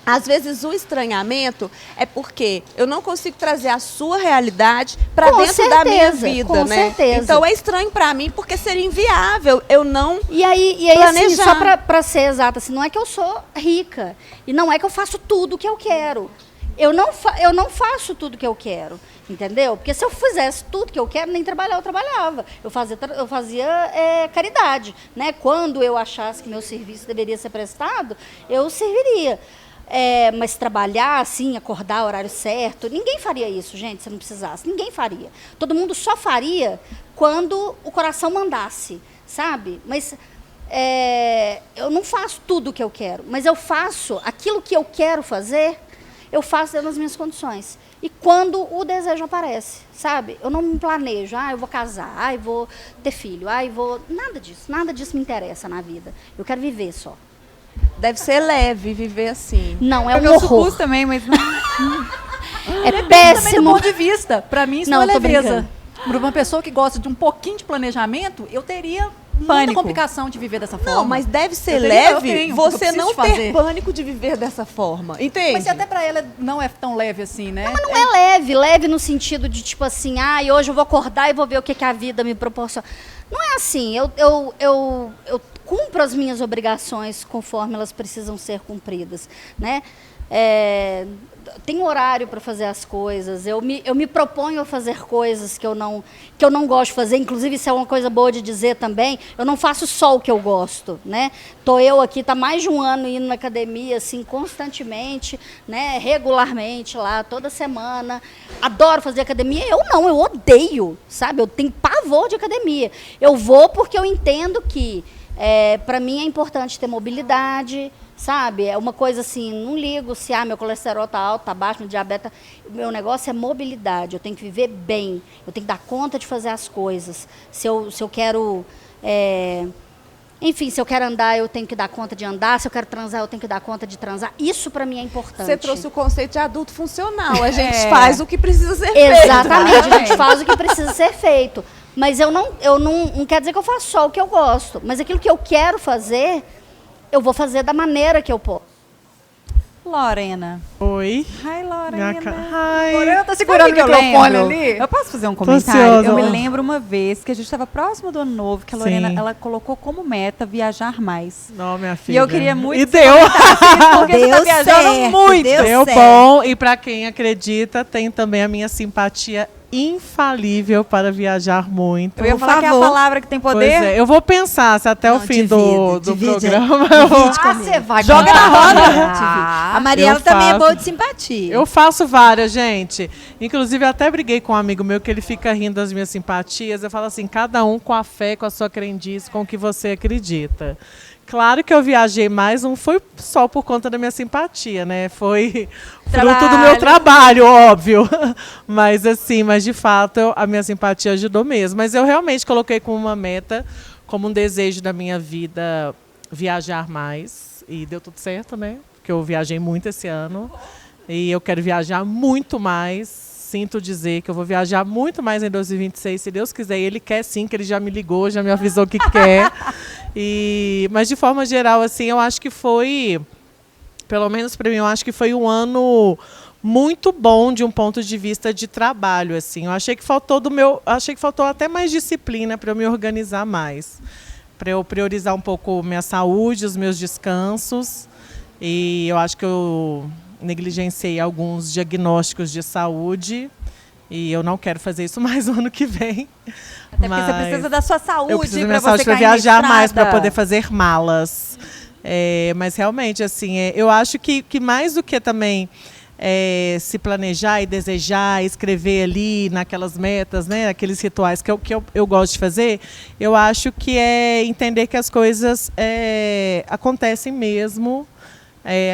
Às vezes o estranhamento é porque eu não consigo trazer a sua realidade para dentro da minha vida, com né? certeza. Então é estranho para mim porque seria inviável eu não E aí assim, só para ser exata, assim, não é que eu sou rica e não é que eu faço tudo o que eu quero. Eu não faço tudo o que eu quero, entendeu? Porque se eu fizesse tudo que eu quero, nem trabalhar eu trabalhava. Eu fazia caridade, né? Quando eu achasse que meu serviço deveria ser prestado, eu serviria. Mas trabalhar assim, acordar o horário certo, ninguém faria isso, gente, se não precisasse. Ninguém faria. Todo mundo só faria quando o coração mandasse, sabe? Mas eu não faço tudo o que eu quero, mas eu faço aquilo que eu quero fazer, eu faço dentro das minhas condições. E quando o desejo aparece, sabe? Eu não me planejo, eu vou casar, eu vou ter filho, nada disso me interessa na vida. Eu quero viver só. Deve ser leve viver assim. Não, é um eu horror. supus também, mas não... É Também do péssimo. ponto de vista. Para mim, isso Não, não é tô leveza. brincando. Para uma pessoa que gosta de um pouquinho de planejamento, eu teria muita Pânico. complicação de viver dessa forma. Não, mas deve ser Eu leve tenho, você eu não preciso ter fazer. pânico de viver dessa forma. Entende? Mas até para ela não é tão leve assim, né? Mas não é leve no sentido de tipo assim, hoje eu vou acordar e vou ver o que a vida me proporciona. Não é assim, eu cumpro as minhas obrigações conforme elas precisam ser cumpridas, né? Tem horário para fazer as coisas, eu me proponho a fazer coisas que eu não gosto de fazer, inclusive isso é uma coisa boa de dizer também, eu não faço só o que eu gosto, né? Tô eu aqui, tá mais de 1 ano indo na academia, assim, constantemente, né? Regularmente lá, toda semana, adoro fazer academia, eu odeio, sabe? Eu tenho pavor de academia, eu vou porque eu entendo que para mim é importante ter mobilidade, sabe? É uma coisa assim, não ligo se meu colesterol está alto, está baixo, meu diabetes. Meu negócio é mobilidade, eu tenho que viver bem, eu tenho que dar conta de fazer as coisas. Se eu quero... enfim, se eu quero andar, eu tenho que dar conta de andar. Se eu quero transar, eu tenho que dar conta de transar. Isso para mim é importante. Você trouxe o conceito de adulto funcional. A gente faz o que precisa ser feito. Exatamente, a gente faz o que precisa ser feito. Mas eu não quer dizer que eu faço só o que eu gosto. Mas aquilo que eu quero fazer, eu vou fazer da maneira que eu posso. Lorena. Oi. Ai, Lorena. Ai. Lorena tá segurando o Sabe que eu microfone lembro? ali. Eu posso fazer um comentário? ansiosa. Eu me lembro uma vez que a gente estava próximo do Ano Novo, que a Lorena Sim. ela colocou como meta viajar mais. Não, minha filha. E eu queria muito E que você deu. comentasse, porque você tá Deu viajando certo, muito. Deu certo. bom. E para quem acredita, tem também a minha simpatia infalível para viajar muito. Eu ia Por falar que é a favor. palavra que tem Pois poder. é, eu vou pensar se até o fim do divide aí. programa eu vou- Você vai Joga na contar. roda. A Mariela eu também é faço. boa de simpatia. Eu faço várias, gente. Inclusive, eu até briguei com um amigo meu que ele fica rindo das minhas simpatias. Eu falo assim, cada um com a fé, com a sua crendice, com o que você acredita. Claro que eu viajei mais, não foi só por conta da minha simpatia, né? Foi fruto do meu trabalho, óbvio. Mas de fato, a minha simpatia ajudou mesmo. Mas eu realmente coloquei como uma meta, como um desejo da minha vida, viajar mais. E deu tudo certo, né? Porque eu viajei muito esse ano. E eu quero viajar muito mais. Sinto dizer que eu vou viajar muito mais em 2026, se Deus quiser. E ele quer sim, que ele já me ligou, já me avisou que quer. Mas de forma geral, assim, eu acho que foi pelo menos para mim, eu acho que foi um ano muito bom de um ponto de vista de trabalho, assim. Eu achei que faltou até mais disciplina para eu me organizar mais, para eu priorizar um pouco minha saúde, os meus descansos. E eu acho que eu negligenciei alguns diagnósticos de saúde e eu não quero fazer isso mais no ano que vem. Até porque você precisa da sua saúde. Eu preciso da para minha saúde você para cair na viajar mais, para estrada. poder fazer malas. Mas realmente, assim, eu acho que mais do que também se planejar e desejar, escrever ali naquelas metas, né, aqueles rituais que eu gosto de fazer, eu acho que é entender que as coisas acontecem mesmo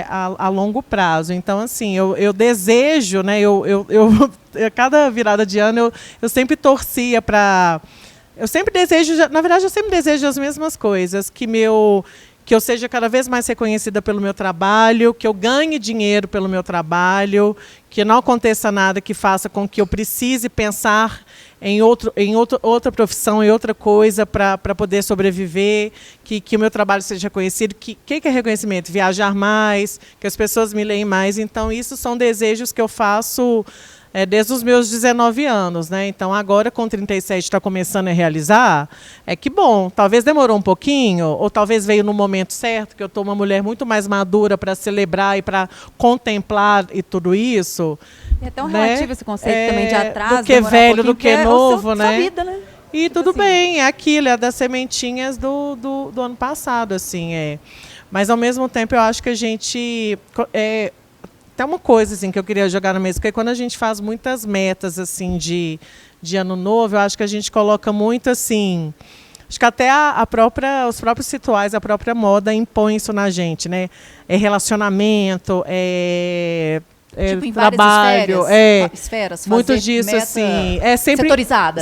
a longo prazo. Então, assim, eu desejo, né, a cada virada de ano, eu sempre torcia para... Eu sempre desejo, na verdade, eu sempre desejo as mesmas coisas, que eu seja cada vez mais reconhecida pelo meu trabalho, que eu ganhe dinheiro pelo meu trabalho, que não aconteça nada que faça com que eu precise pensar em outra profissão, em outra coisa para poder sobreviver, que o meu trabalho seja reconhecido. Que é reconhecimento? Viajar mais, que as pessoas me leem mais. Então, isso são desejos que eu faço desde os meus 19 anos, né? Então, agora, com 37, está começando a realizar. Que bom. Talvez demorou um pouquinho, ou talvez veio no momento certo, que eu estou uma mulher muito mais madura para celebrar e para contemplar e tudo isso. É tão né? relativo esse conceito também de atraso. Do que velho, do que é novo, né? Sua vida, né? E Tipo tudo assim. bem, é aquilo, é das sementinhas do ano passado, assim, Mas, ao mesmo tempo, eu acho que a gente... Tem uma coisa assim, que eu queria jogar na mesa, porque quando a gente faz muitas metas assim, de ano novo, eu acho que a gente coloca muito assim... Acho que até os próprios rituais, a própria moda impõe isso na gente, né? Relacionamento, Tipo, em trabalho, várias esferas, muito fazer disso meta assim, sempre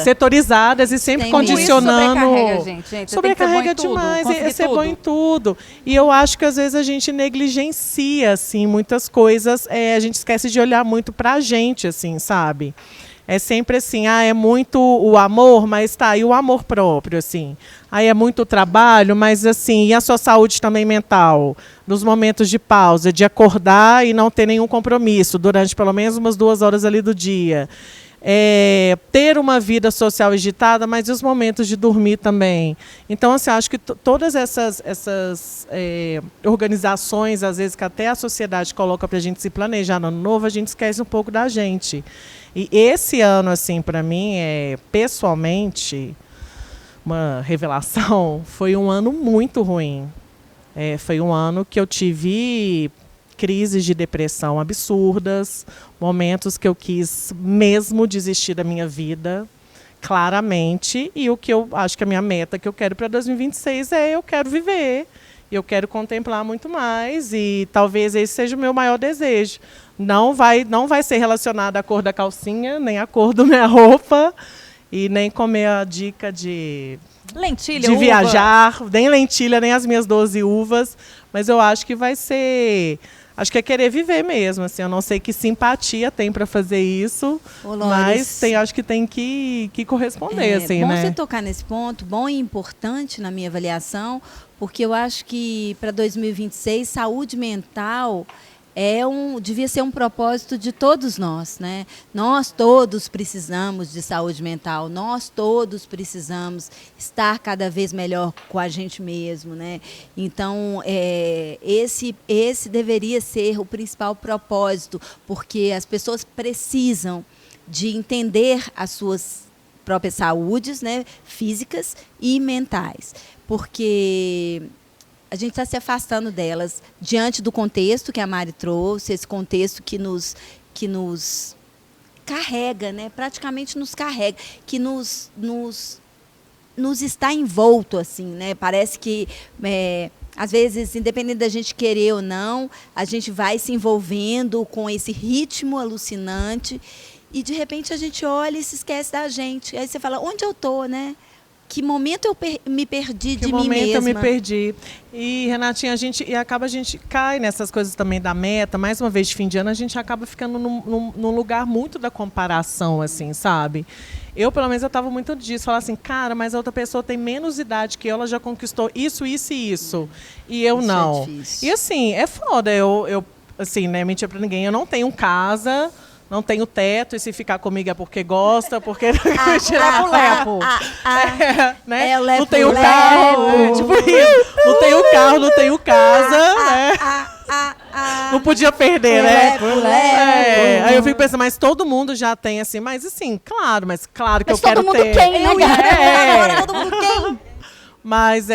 setorizadas e sempre Tem condicionando. Isso sobrecarrega, gente. Você tem que ser bom Sobrecarrega em tudo, demais, conseguir ser bom tudo. em tudo. E eu acho que às vezes a gente negligencia assim muitas coisas, a gente esquece de olhar muito pra gente, assim, sabe? É sempre assim, é muito o amor, mas tá, e o amor próprio, assim. Aí é muito o trabalho, mas assim, e a sua saúde também mental? Nos momentos de pausa, de acordar e não ter nenhum compromisso durante pelo menos umas 2 horas ali do dia. Ter uma vida social agitada, mas e os momentos de dormir também. Então, assim, acho que todas essas organizações, às vezes, que até a sociedade coloca para a gente se planejar no ano novo, a gente esquece um pouco da gente. E esse ano, assim, para mim, pessoalmente, uma revelação, foi um ano muito ruim. Foi um ano que eu tive crises de depressão absurdas, momentos que eu quis mesmo desistir da minha vida, claramente, e o que eu acho que a minha meta que eu quero para 2026 eu quero viver, eu quero contemplar muito mais, e talvez esse seja o meu maior desejo. Não vai ser relacionado à cor da calcinha, nem à cor da minha roupa, e nem comer a dica de Lentilha, de uva. viajar, nem lentilha, nem as minhas 12 uvas, mas eu acho que vai ser... Acho que é querer viver mesmo, assim. Eu não sei que simpatia tem para fazer isso, Ô, Loris, mas acho que tem que corresponder, assim, bom né? você tocar nesse ponto, bom e importante na minha avaliação, porque eu acho que para 2026, saúde mental devia ser um propósito de todos nós, né? Nós todos precisamos de saúde mental, nós todos precisamos estar cada vez melhor com a gente mesmo, né? Então, esse deveria ser o principal propósito, porque as pessoas precisam de entender as suas próprias saúdes, né, físicas e mentais, porque a gente está se afastando delas diante do contexto que a Mari trouxe, esse contexto que nos carrega, né? Praticamente nos carrega, que nos está envolto, assim, né? Parece que, às vezes, independente da gente querer ou não, a gente vai se envolvendo com esse ritmo alucinante e, de repente, a gente olha e se esquece da gente. Aí você fala, onde eu estou, né? que momento eu me perdi Que de mim momento mesma? eu me perdi. E, Renatinha, a gente cai nessas coisas também da meta. Mais uma vez, de fim de ano, a gente acaba ficando num lugar muito da comparação, assim, sabe? Eu, pelo menos, eu estava muito disso. Falar assim, cara, mas a outra pessoa tem menos idade que eu, ela já conquistou isso, isso e isso. E eu Isso não. é difícil. E assim, é foda. Eu assim, né, mentir pra ninguém. Eu não tenho casa, não tenho teto, e se ficar comigo é porque gosta, porque tirar pro lepo. Né? É o lepo, não tenho lepo. carro, tipo isso. Não tenho carro, não tenho casa, né? Não podia perder, né? É, aí eu fico pensando, mas todo mundo já tem assim, mas assim, claro que Mas eu quero todo mundo ter. quem, né, É. Agora todo mundo quem? Mas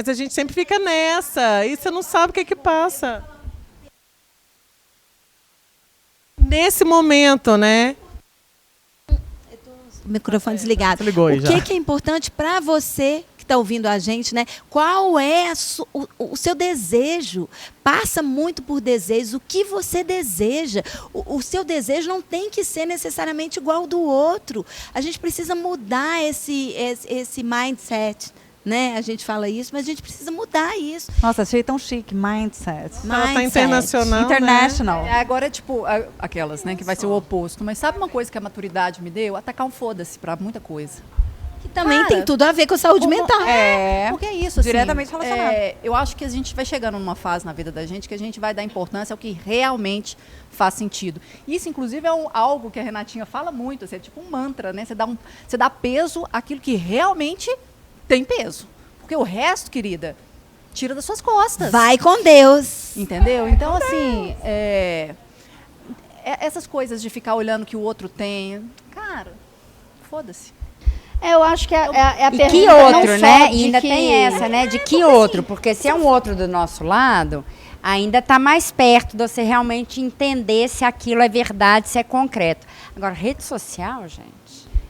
a gente sempre fica nessa, e você não sabe o que que passa. Nesse momento, né? O microfone desligado. Desligou aí O já. que é importante para você que está ouvindo a gente, né? Qual é o seu desejo? Passa muito por desejos. O que você deseja? O seu desejo não tem que ser necessariamente igual ao do outro. A gente precisa mudar esse mindset. Né? A gente fala isso, mas a gente precisa mudar isso. Nossa, achei tão chique. Mindset. Ela tá Mindset. internacional, né? International. Agora é tipo aquelas, né, que vai ser o oposto. Mas sabe uma coisa que a maturidade me deu? Atacar um foda-se pra muita coisa. Que também Cara, tem tudo a ver com saúde mental. Porque é isso, assim, Diretamente relacionado. eu acho que a gente vai chegando numa fase na vida da gente que a gente vai dar importância ao que realmente faz sentido. Isso, inclusive, é algo que a Renatinha fala muito, assim, é tipo um mantra, né? Você dá peso àquilo que realmente tem peso. Porque o resto, querida, tira das suas costas. Vai com Deus. Entendeu? Então, assim, essas coisas de ficar olhando o que o outro tem, cara, foda-se. Eu acho que é a E pergunta que não outro, só né? de E ainda que- tem essa, né? De que outro? Porque se é um outro do nosso lado, ainda está mais perto de você realmente entender se aquilo é verdade, se é concreto. Agora, rede social, gente,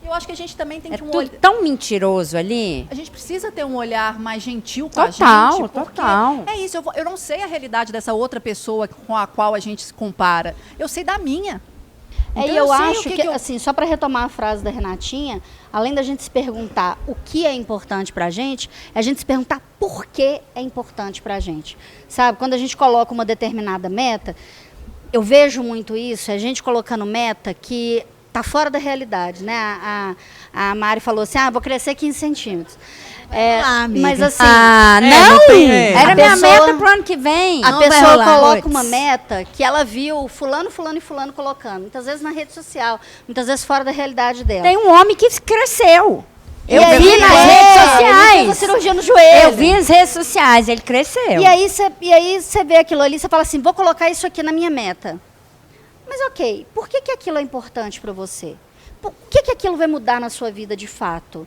Eu acho que a gente também tem é que tudo tão mentiroso ali. A gente precisa ter um olhar mais gentil com Total, a gente. Porque total. é isso, eu não sei a realidade dessa outra pessoa com a qual a gente se compara. Eu sei da minha. Então, E eu sei o acho que, eu- assim, só para retomar a frase da Renatinha, além da gente se perguntar o que é importante para a gente, é a gente se perguntar por que é importante para a gente. Sabe, quando a gente coloca uma determinada meta, eu vejo muito isso, a gente colocando meta que está fora da realidade, né? A Mari falou assim, vou crescer 15 centímetros. amiga. Mas assim, Não! não tem, Era A minha pessoa- meta pro ano que vem. a Não vai pessoa rolar, coloca Ruth. uma meta que ela viu fulano, fulano e fulano colocando. Muitas vezes na rede social, muitas vezes fora da realidade dela. Tem um homem que cresceu. E Eu aí, vi nas ele redes fez a sociais. cirurgia no joelho. Eu vi nas redes sociais, ele cresceu. E aí você vê aquilo ali, você fala assim, vou colocar isso aqui na minha meta. Mas ok, por que aquilo é importante para você? Por que aquilo vai mudar na sua vida de fato?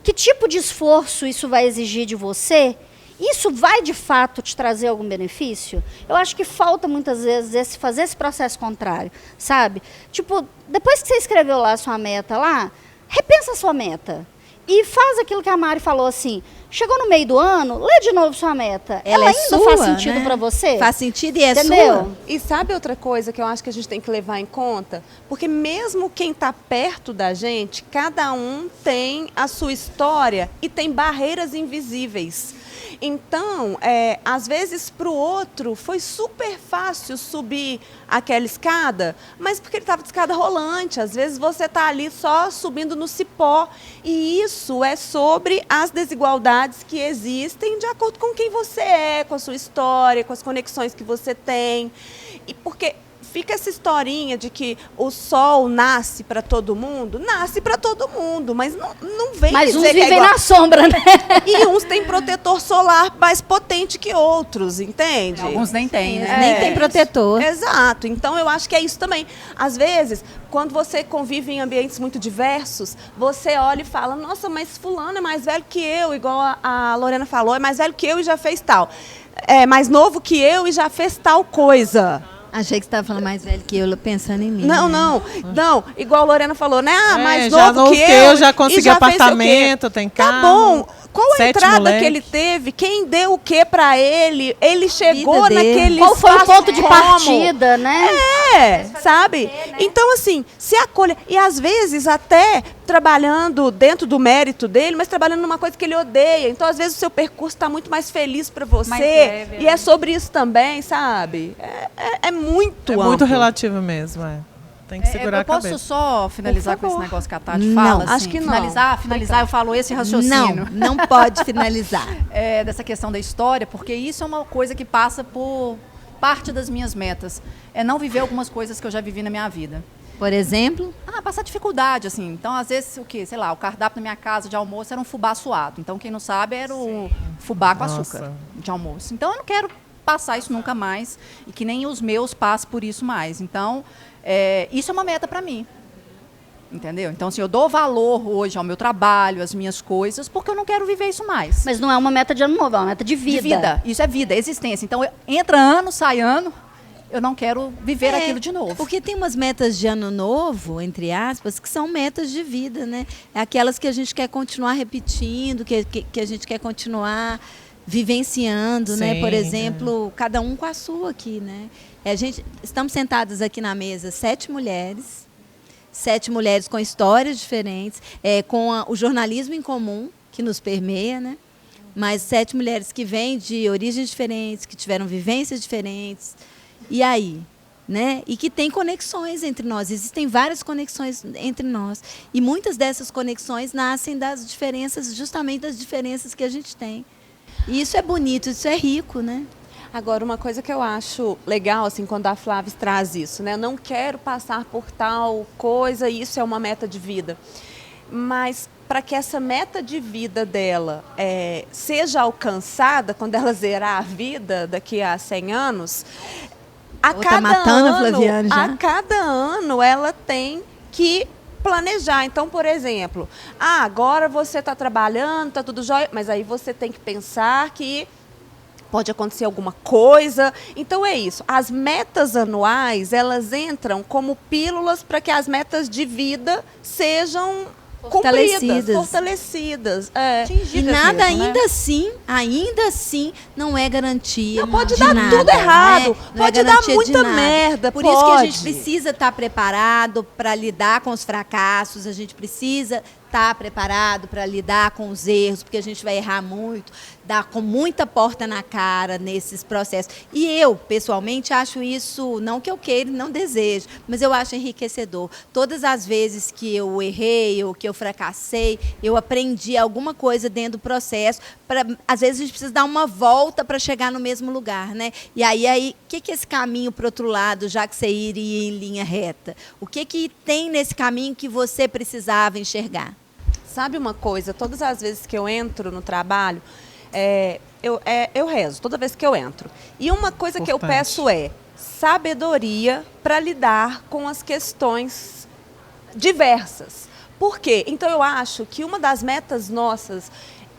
Que tipo de esforço isso vai exigir de você? Isso vai de fato te trazer algum benefício? Eu acho que falta muitas vezes fazer esse processo contrário, sabe? Tipo, depois que você escreveu lá a sua meta lá, repensa a sua meta. E faz aquilo que a Mari falou assim, chegou no meio do ano, lê de novo sua meta. Ela é ainda sua, faz sentido né? para você? Faz sentido e é Entendeu? sua. E sabe outra coisa que eu acho que a gente tem que levar em conta? Porque mesmo quem está perto da gente, cada um tem a sua história e tem barreiras invisíveis. Então, às vezes para o outro foi super fácil subir aquela escada, mas porque ele estava de escada rolante. Às vezes você está ali só subindo no cipó. E isso é sobre as desigualdades que existem de acordo com quem você é, com a sua história, com as conexões que você tem. E porque fica essa historinha de que o sol nasce para todo mundo, mas não vem Mas uns dizer que é vivem igual. na sombra, né? E uns têm protetor solar mais potente que outros, entende? Alguns nem têm, né? Nem tem protetor. Exato. Então, eu acho que é isso também. Às vezes, quando você convive em ambientes muito diversos, você olha e fala, nossa, mas fulano é mais velho que eu, igual a Lorena falou, é mais velho que eu e já fez tal. É mais novo que eu e já fez tal coisa. Achei que você estava falando mais velho que eu, pensando em mim. Não, né? não. Igual a Lorena falou, né? Mais já novo que eu, já e consegui já fez sei o quê. apartamento, tem Tá carro. bom. Qual a 7 entrada moleque. que ele teve? Quem deu o que pra ele? Ele chegou Vida dele. naquele Qual foi o espaço ponto de como? partida, né? Sabe? Então, assim, se acolha. E às vezes até trabalhando dentro do mérito dele, mas trabalhando numa coisa que ele odeia. Então, às vezes, o seu percurso está muito mais feliz para você. Mais leve, E é sobre isso também, sabe? É muito É amplo. muito relativo mesmo, Tem que segurar Eu a posso cabeça. só finalizar Por com esse favor. negócio que a Tati Não, fala? acho assim? que não. Finalizar, eu falo esse raciocínio. Não pode finalizar. Dessa questão da história, porque isso é uma coisa que passa por parte das minhas metas. É não viver algumas coisas que eu já vivi na minha vida. Por exemplo, Passar dificuldade, assim. Então, às vezes, sei lá, o cardápio da minha casa de almoço era um fubá suado. Então, quem não sabe, era o fubá com Nossa. açúcar de almoço. Então, eu não quero passar isso nunca mais e que nem os meus passem por isso mais. Então, isso é uma meta para mim. Entendeu? Então, assim, eu dou valor hoje ao meu trabalho, às minhas coisas, porque eu não quero viver isso mais. Mas não é uma meta de ano novo, é uma meta de vida. De vida. Isso é vida, é existência. Então, entra ano, sai ano, eu não quero viver aquilo de novo. Porque tem umas metas de ano novo, entre aspas, que são metas de vida, né? É aquelas que a gente quer continuar repetindo, que a gente quer continuar vivenciando, né? Sim, Por exemplo, cada um com a sua aqui, né? Estamos sentadas aqui na mesa 7 mulheres com histórias diferentes, com o jornalismo em comum que nos permeia, né? Mas 7 mulheres que vêm de origens diferentes, que tiveram vivências diferentes. E aí? Né? E que tem conexões entre nós. Existem várias conexões entre nós. E muitas dessas conexões nascem das diferenças, justamente das diferenças que a gente tem. E isso é bonito, isso é rico, né? Agora, uma coisa que eu acho legal, assim, quando a Flávia traz isso, né? Eu não quero passar por tal coisa, e isso é uma meta de vida. Mas para que essa meta de vida dela seja alcançada, quando ela zerar a vida daqui a 100 anos, a cada ano ela tem que planejar. Então, por exemplo, agora você está trabalhando, está tudo jóia, mas aí você tem que pensar que pode acontecer alguma coisa. Então é isso. As metas anuais, elas entram como pílulas para que as metas de vida sejam fortalecidas. E nada ainda assim não é garantia. Não pode de dar nada, tudo errado. Né? Não Pode é dar garantia de muita nada. merda. Por isso que a gente precisa estar preparado para lidar com os fracassos, a gente precisa estar preparado para lidar com os erros, porque a gente vai errar muito, dar com muita porta na cara nesses processos. E eu, pessoalmente, acho isso, não que eu queira, não desejo, mas eu acho enriquecedor. Todas as vezes que eu errei ou que eu fracassei, eu aprendi alguma coisa dentro do processo. Às vezes a gente precisa dar uma volta para chegar no mesmo lugar, né? E aí, o que é esse caminho para o outro lado, já que você iria em linha reta? O que tem nesse caminho que você precisava enxergar? Sabe uma coisa? Todas as vezes que eu entro no trabalho, eu rezo, toda vez que eu entro. E uma coisa que eu peço é sabedoria para lidar com as questões diversas. Por quê? Então, eu acho que uma das metas nossas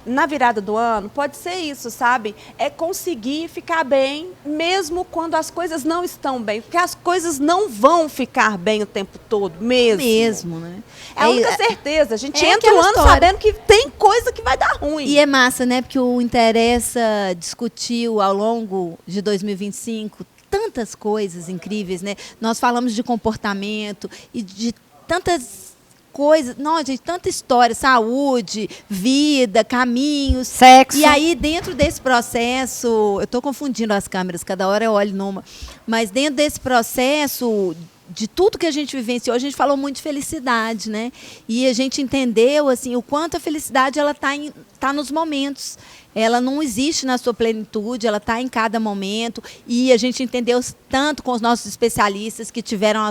na virada do ano pode ser isso, sabe? É conseguir ficar bem, mesmo quando as coisas não estão bem. Porque as coisas não vão ficar bem o tempo todo, mesmo. Mesmo, né? É a única certeza. A gente entra aquela o ano história. sabendo que tem coisa que vai dar ruim. E é massa, né? Porque o Interessa discutiu ao longo de 2025 tantas coisas incríveis, né? Nós falamos de comportamento e de tantas coisas, não, gente, tanta história, saúde, vida, caminhos, Sexo. E aí dentro desse processo, eu estou confundindo as câmeras, cada hora eu olho numa, mas dentro desse processo de tudo que a gente vivenciou, a gente falou muito de felicidade, né? E a gente entendeu assim o quanto a felicidade ela tá nos momentos. Ela não existe na sua plenitude, ela está em cada momento. E a gente entendeu tanto com os nossos especialistas que tiveram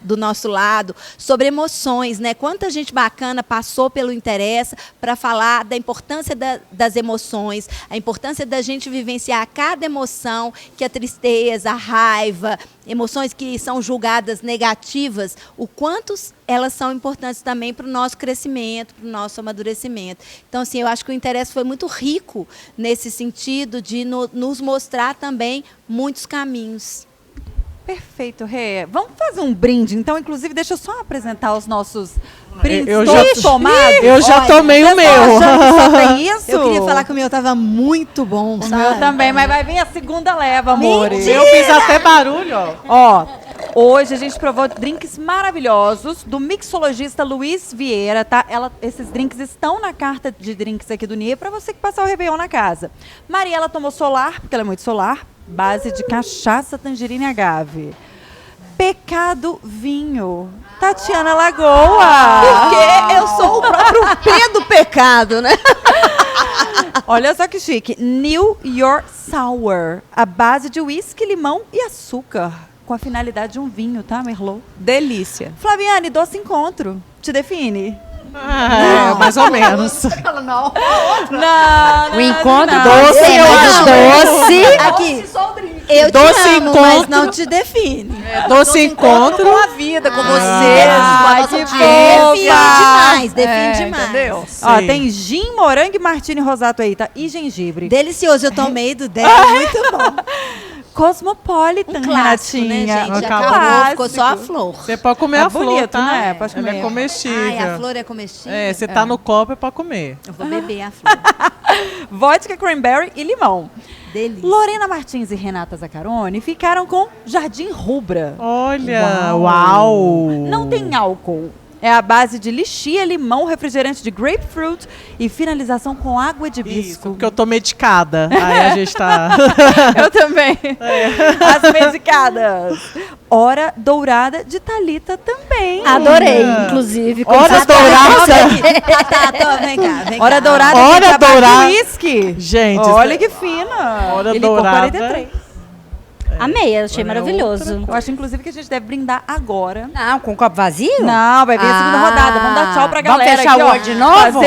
do nosso lado sobre emoções, né? Quanta gente bacana passou pelo Interessa para falar da importância das emoções, a importância da gente vivenciar cada emoção, que a tristeza, a raiva, emoções que são julgadas negativas, o quanto elas são importantes também para o nosso crescimento, para o nosso amadurecimento. Então, assim, eu acho que o Interessa foi muito rico nesse sentido de nos mostrar também muitos caminhos. Perfeito, Rê. Vamos fazer um brinde, então. Inclusive, deixa eu só apresentar os nossos brindes Eu todos tomados. Eu já Olha, tomei o meu. Achando que só tem isso? Eu queria falar que o meu tava muito bom, O sabe? meu também, mas vai vir a segunda leva, amores. Eu fiz até barulho, ó. Ó, hoje a gente provou drinks maravilhosos do mixologista Luiz Vieira, tá? Esses drinks estão na carta de drinks aqui do NIE para você que passar o Réveillon na casa. Mariela tomou solar, porque ela é muito solar, base de cachaça, tangerina e agave. Pecado Vinho, Tatiana Lagoa. Porque eu sou o próprio P do pecado, né? Olha só que chique. New York Sour, a base de uísque, limão e açúcar, com a finalidade de um vinho, tá, Merlot? Delícia. Flaviane, doce encontro, te define? Mais ou menos. Não, O encontro não. doce, doce. Aqui, eu Doce te amo, mas encontro. não te define. Doce encontro. Com a vida, com vocês, Ah, com a nossa que audiência. define demais. Entendeu? Ó, Sim. tem gin, morangue, martini rosato aí, tá? E gengibre. Delicioso, eu tomei do dela, muito bom. Cosmopolitan, Um clássico, né, Renatinha. gente? Já Acabou. acabou, ficou só a flor. Você pode comer É a flor, bonito, tá? né? Pode Ela comer. é comestível. Ai, a flor é comestível? É, você tá no copo é pra comer. Eu vou beber a flor. Vodka, cranberry e limão. Delícia. Lorena Martins e Renata Zaccaroni ficaram com Jardim Rubra. Olha, uau. Não tem álcool. É a base de lixia, limão, refrigerante de grapefruit e finalização com água de Isso, hibisco. porque eu tô medicada. Aí a gente tá... Eu também. As medicadas. Hora Dourada de Thalita também. Adorei, inclusive. como Hora você- dourada. Tá, vem cá. Hora Dourada Hora de tabaco Dourada. e uísque. Gente, Olha que fina. Hora Ele ficou Dourada. 43. Amei, achei Agora é maravilhoso. Eu acho, inclusive, que a gente deve brindar agora. Não, com copo vazio? Não, vai vir a segunda Ah, rodada. Vamos dar tchau pra vamos galera fechar aqui, o ó. olho de novo?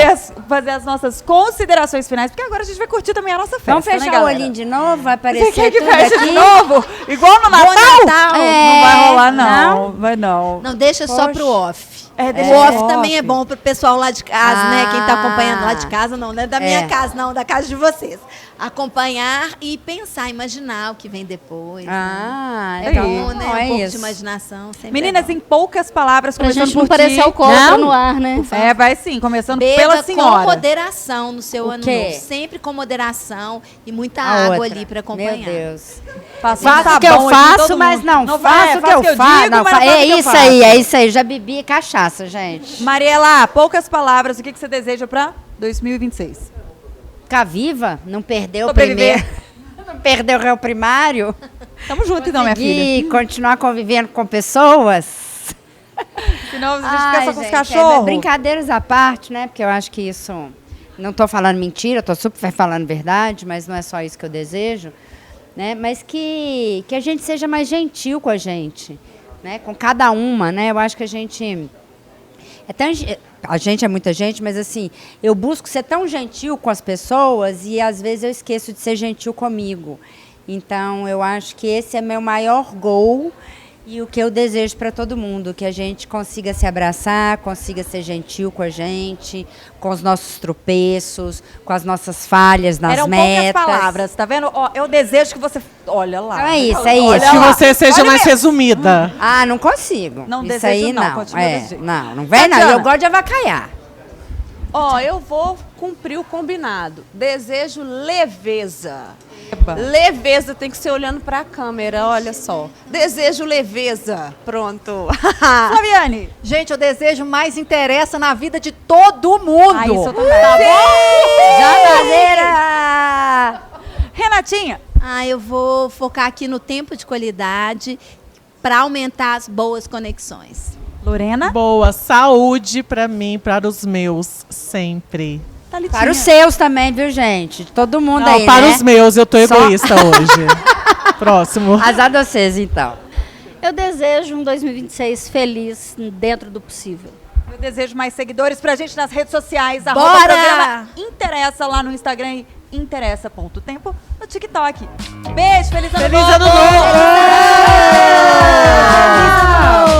Fazer as nossas considerações finais, porque agora a gente vai curtir também a nossa festa, Vamos fechar né, o galera? olhinho de novo? Vai Você aparecer quer que tudo feche aqui? de novo? Igual no Natal? Natal. Não vai rolar, não. Não? Vai não. Não, deixa só Poxa. pro off. Deixa O off off. também é bom pro pessoal lá de casa, né? Quem tá acompanhando lá de Ah. casa, não é da minha É. casa, não, da casa de vocês. Acompanhar e pensar, imaginar o que vem depois. Ah, É então, bom, né? não, Um é pouco isso. de imaginação. sempre Meninas, é bom. em poucas palavras, Pra começando gente não por parecer ti. alcoólatra Não? no ar, né? É, vai sim, começando Beba pela com senhora. moderação no seu O ano quê? novo. Sempre com moderação e muita A água outra. ali pra acompanhar. Meu Deus. Faço Faço o que eu faço, mas não faço o que eu faço. Não, é isso aí, é isso aí. Já bebi cachaça, gente. Mariela, poucas palavras, o que você deseja pra 2026? Ficar viva, não perder o Sobreviver. primeiro. Não perder o réu primário. Tamo junto então, minha filha. E continuar convivendo com pessoas. Senão a gente Ai, fica só com os gente, cachorros. brincadeiras à parte, né? Porque eu acho que isso... Não estou falando mentira, estou super falando verdade, mas não é só isso que eu desejo. Né? Mas que a gente seja mais gentil com a gente. Né? Com cada uma, né? Eu acho que a gente... A gente é muita gente, mas assim, eu busco ser tão gentil com as pessoas e às vezes eu esqueço de ser gentil comigo. Então, eu acho que esse é meu maior goal e o que eu desejo para todo mundo, que a gente consiga se abraçar, consiga ser gentil com a gente, com os nossos tropeços, com as nossas falhas nas Eram metas. poucas palavras, tá vendo? Ó, eu desejo que você... Olha lá. Então é isso, Olha é isso. lá. Que você seja Olha mais mesmo. resumida. Ah, não consigo. Não Isso desejo aí não, não. continua desse jeito. Não vem não. Tatiana. Eu gosto de avacalhar. Ó, eu vou cumprir o combinado. Desejo leveza. Eba. Leveza tem que ser olhando pra câmera, olha só. Desejo leveza. Pronto. Flaviane. Gente, eu desejo mais interessa na vida de todo mundo. Ah, isso eu também. Tá bom? Janadeira! Renatinha. Eu vou focar aqui no tempo de qualidade para aumentar as boas conexões. Lorena. Boa saúde pra mim, para os meus, sempre. Thalitinha. Para os seus também, viu, gente? Todo mundo Não, aí, para né? os meus, eu tô Só- egoísta hoje. Próximo. Azar de vocês, então. Eu desejo um 2026 feliz dentro do possível. Eu desejo mais seguidores pra gente nas redes sociais. Bora! @ programa Interessa lá no Instagram e interessa.tempo no TikTok. Beijo, feliz ano Feliz novo! ano novo! Feliz ano novo!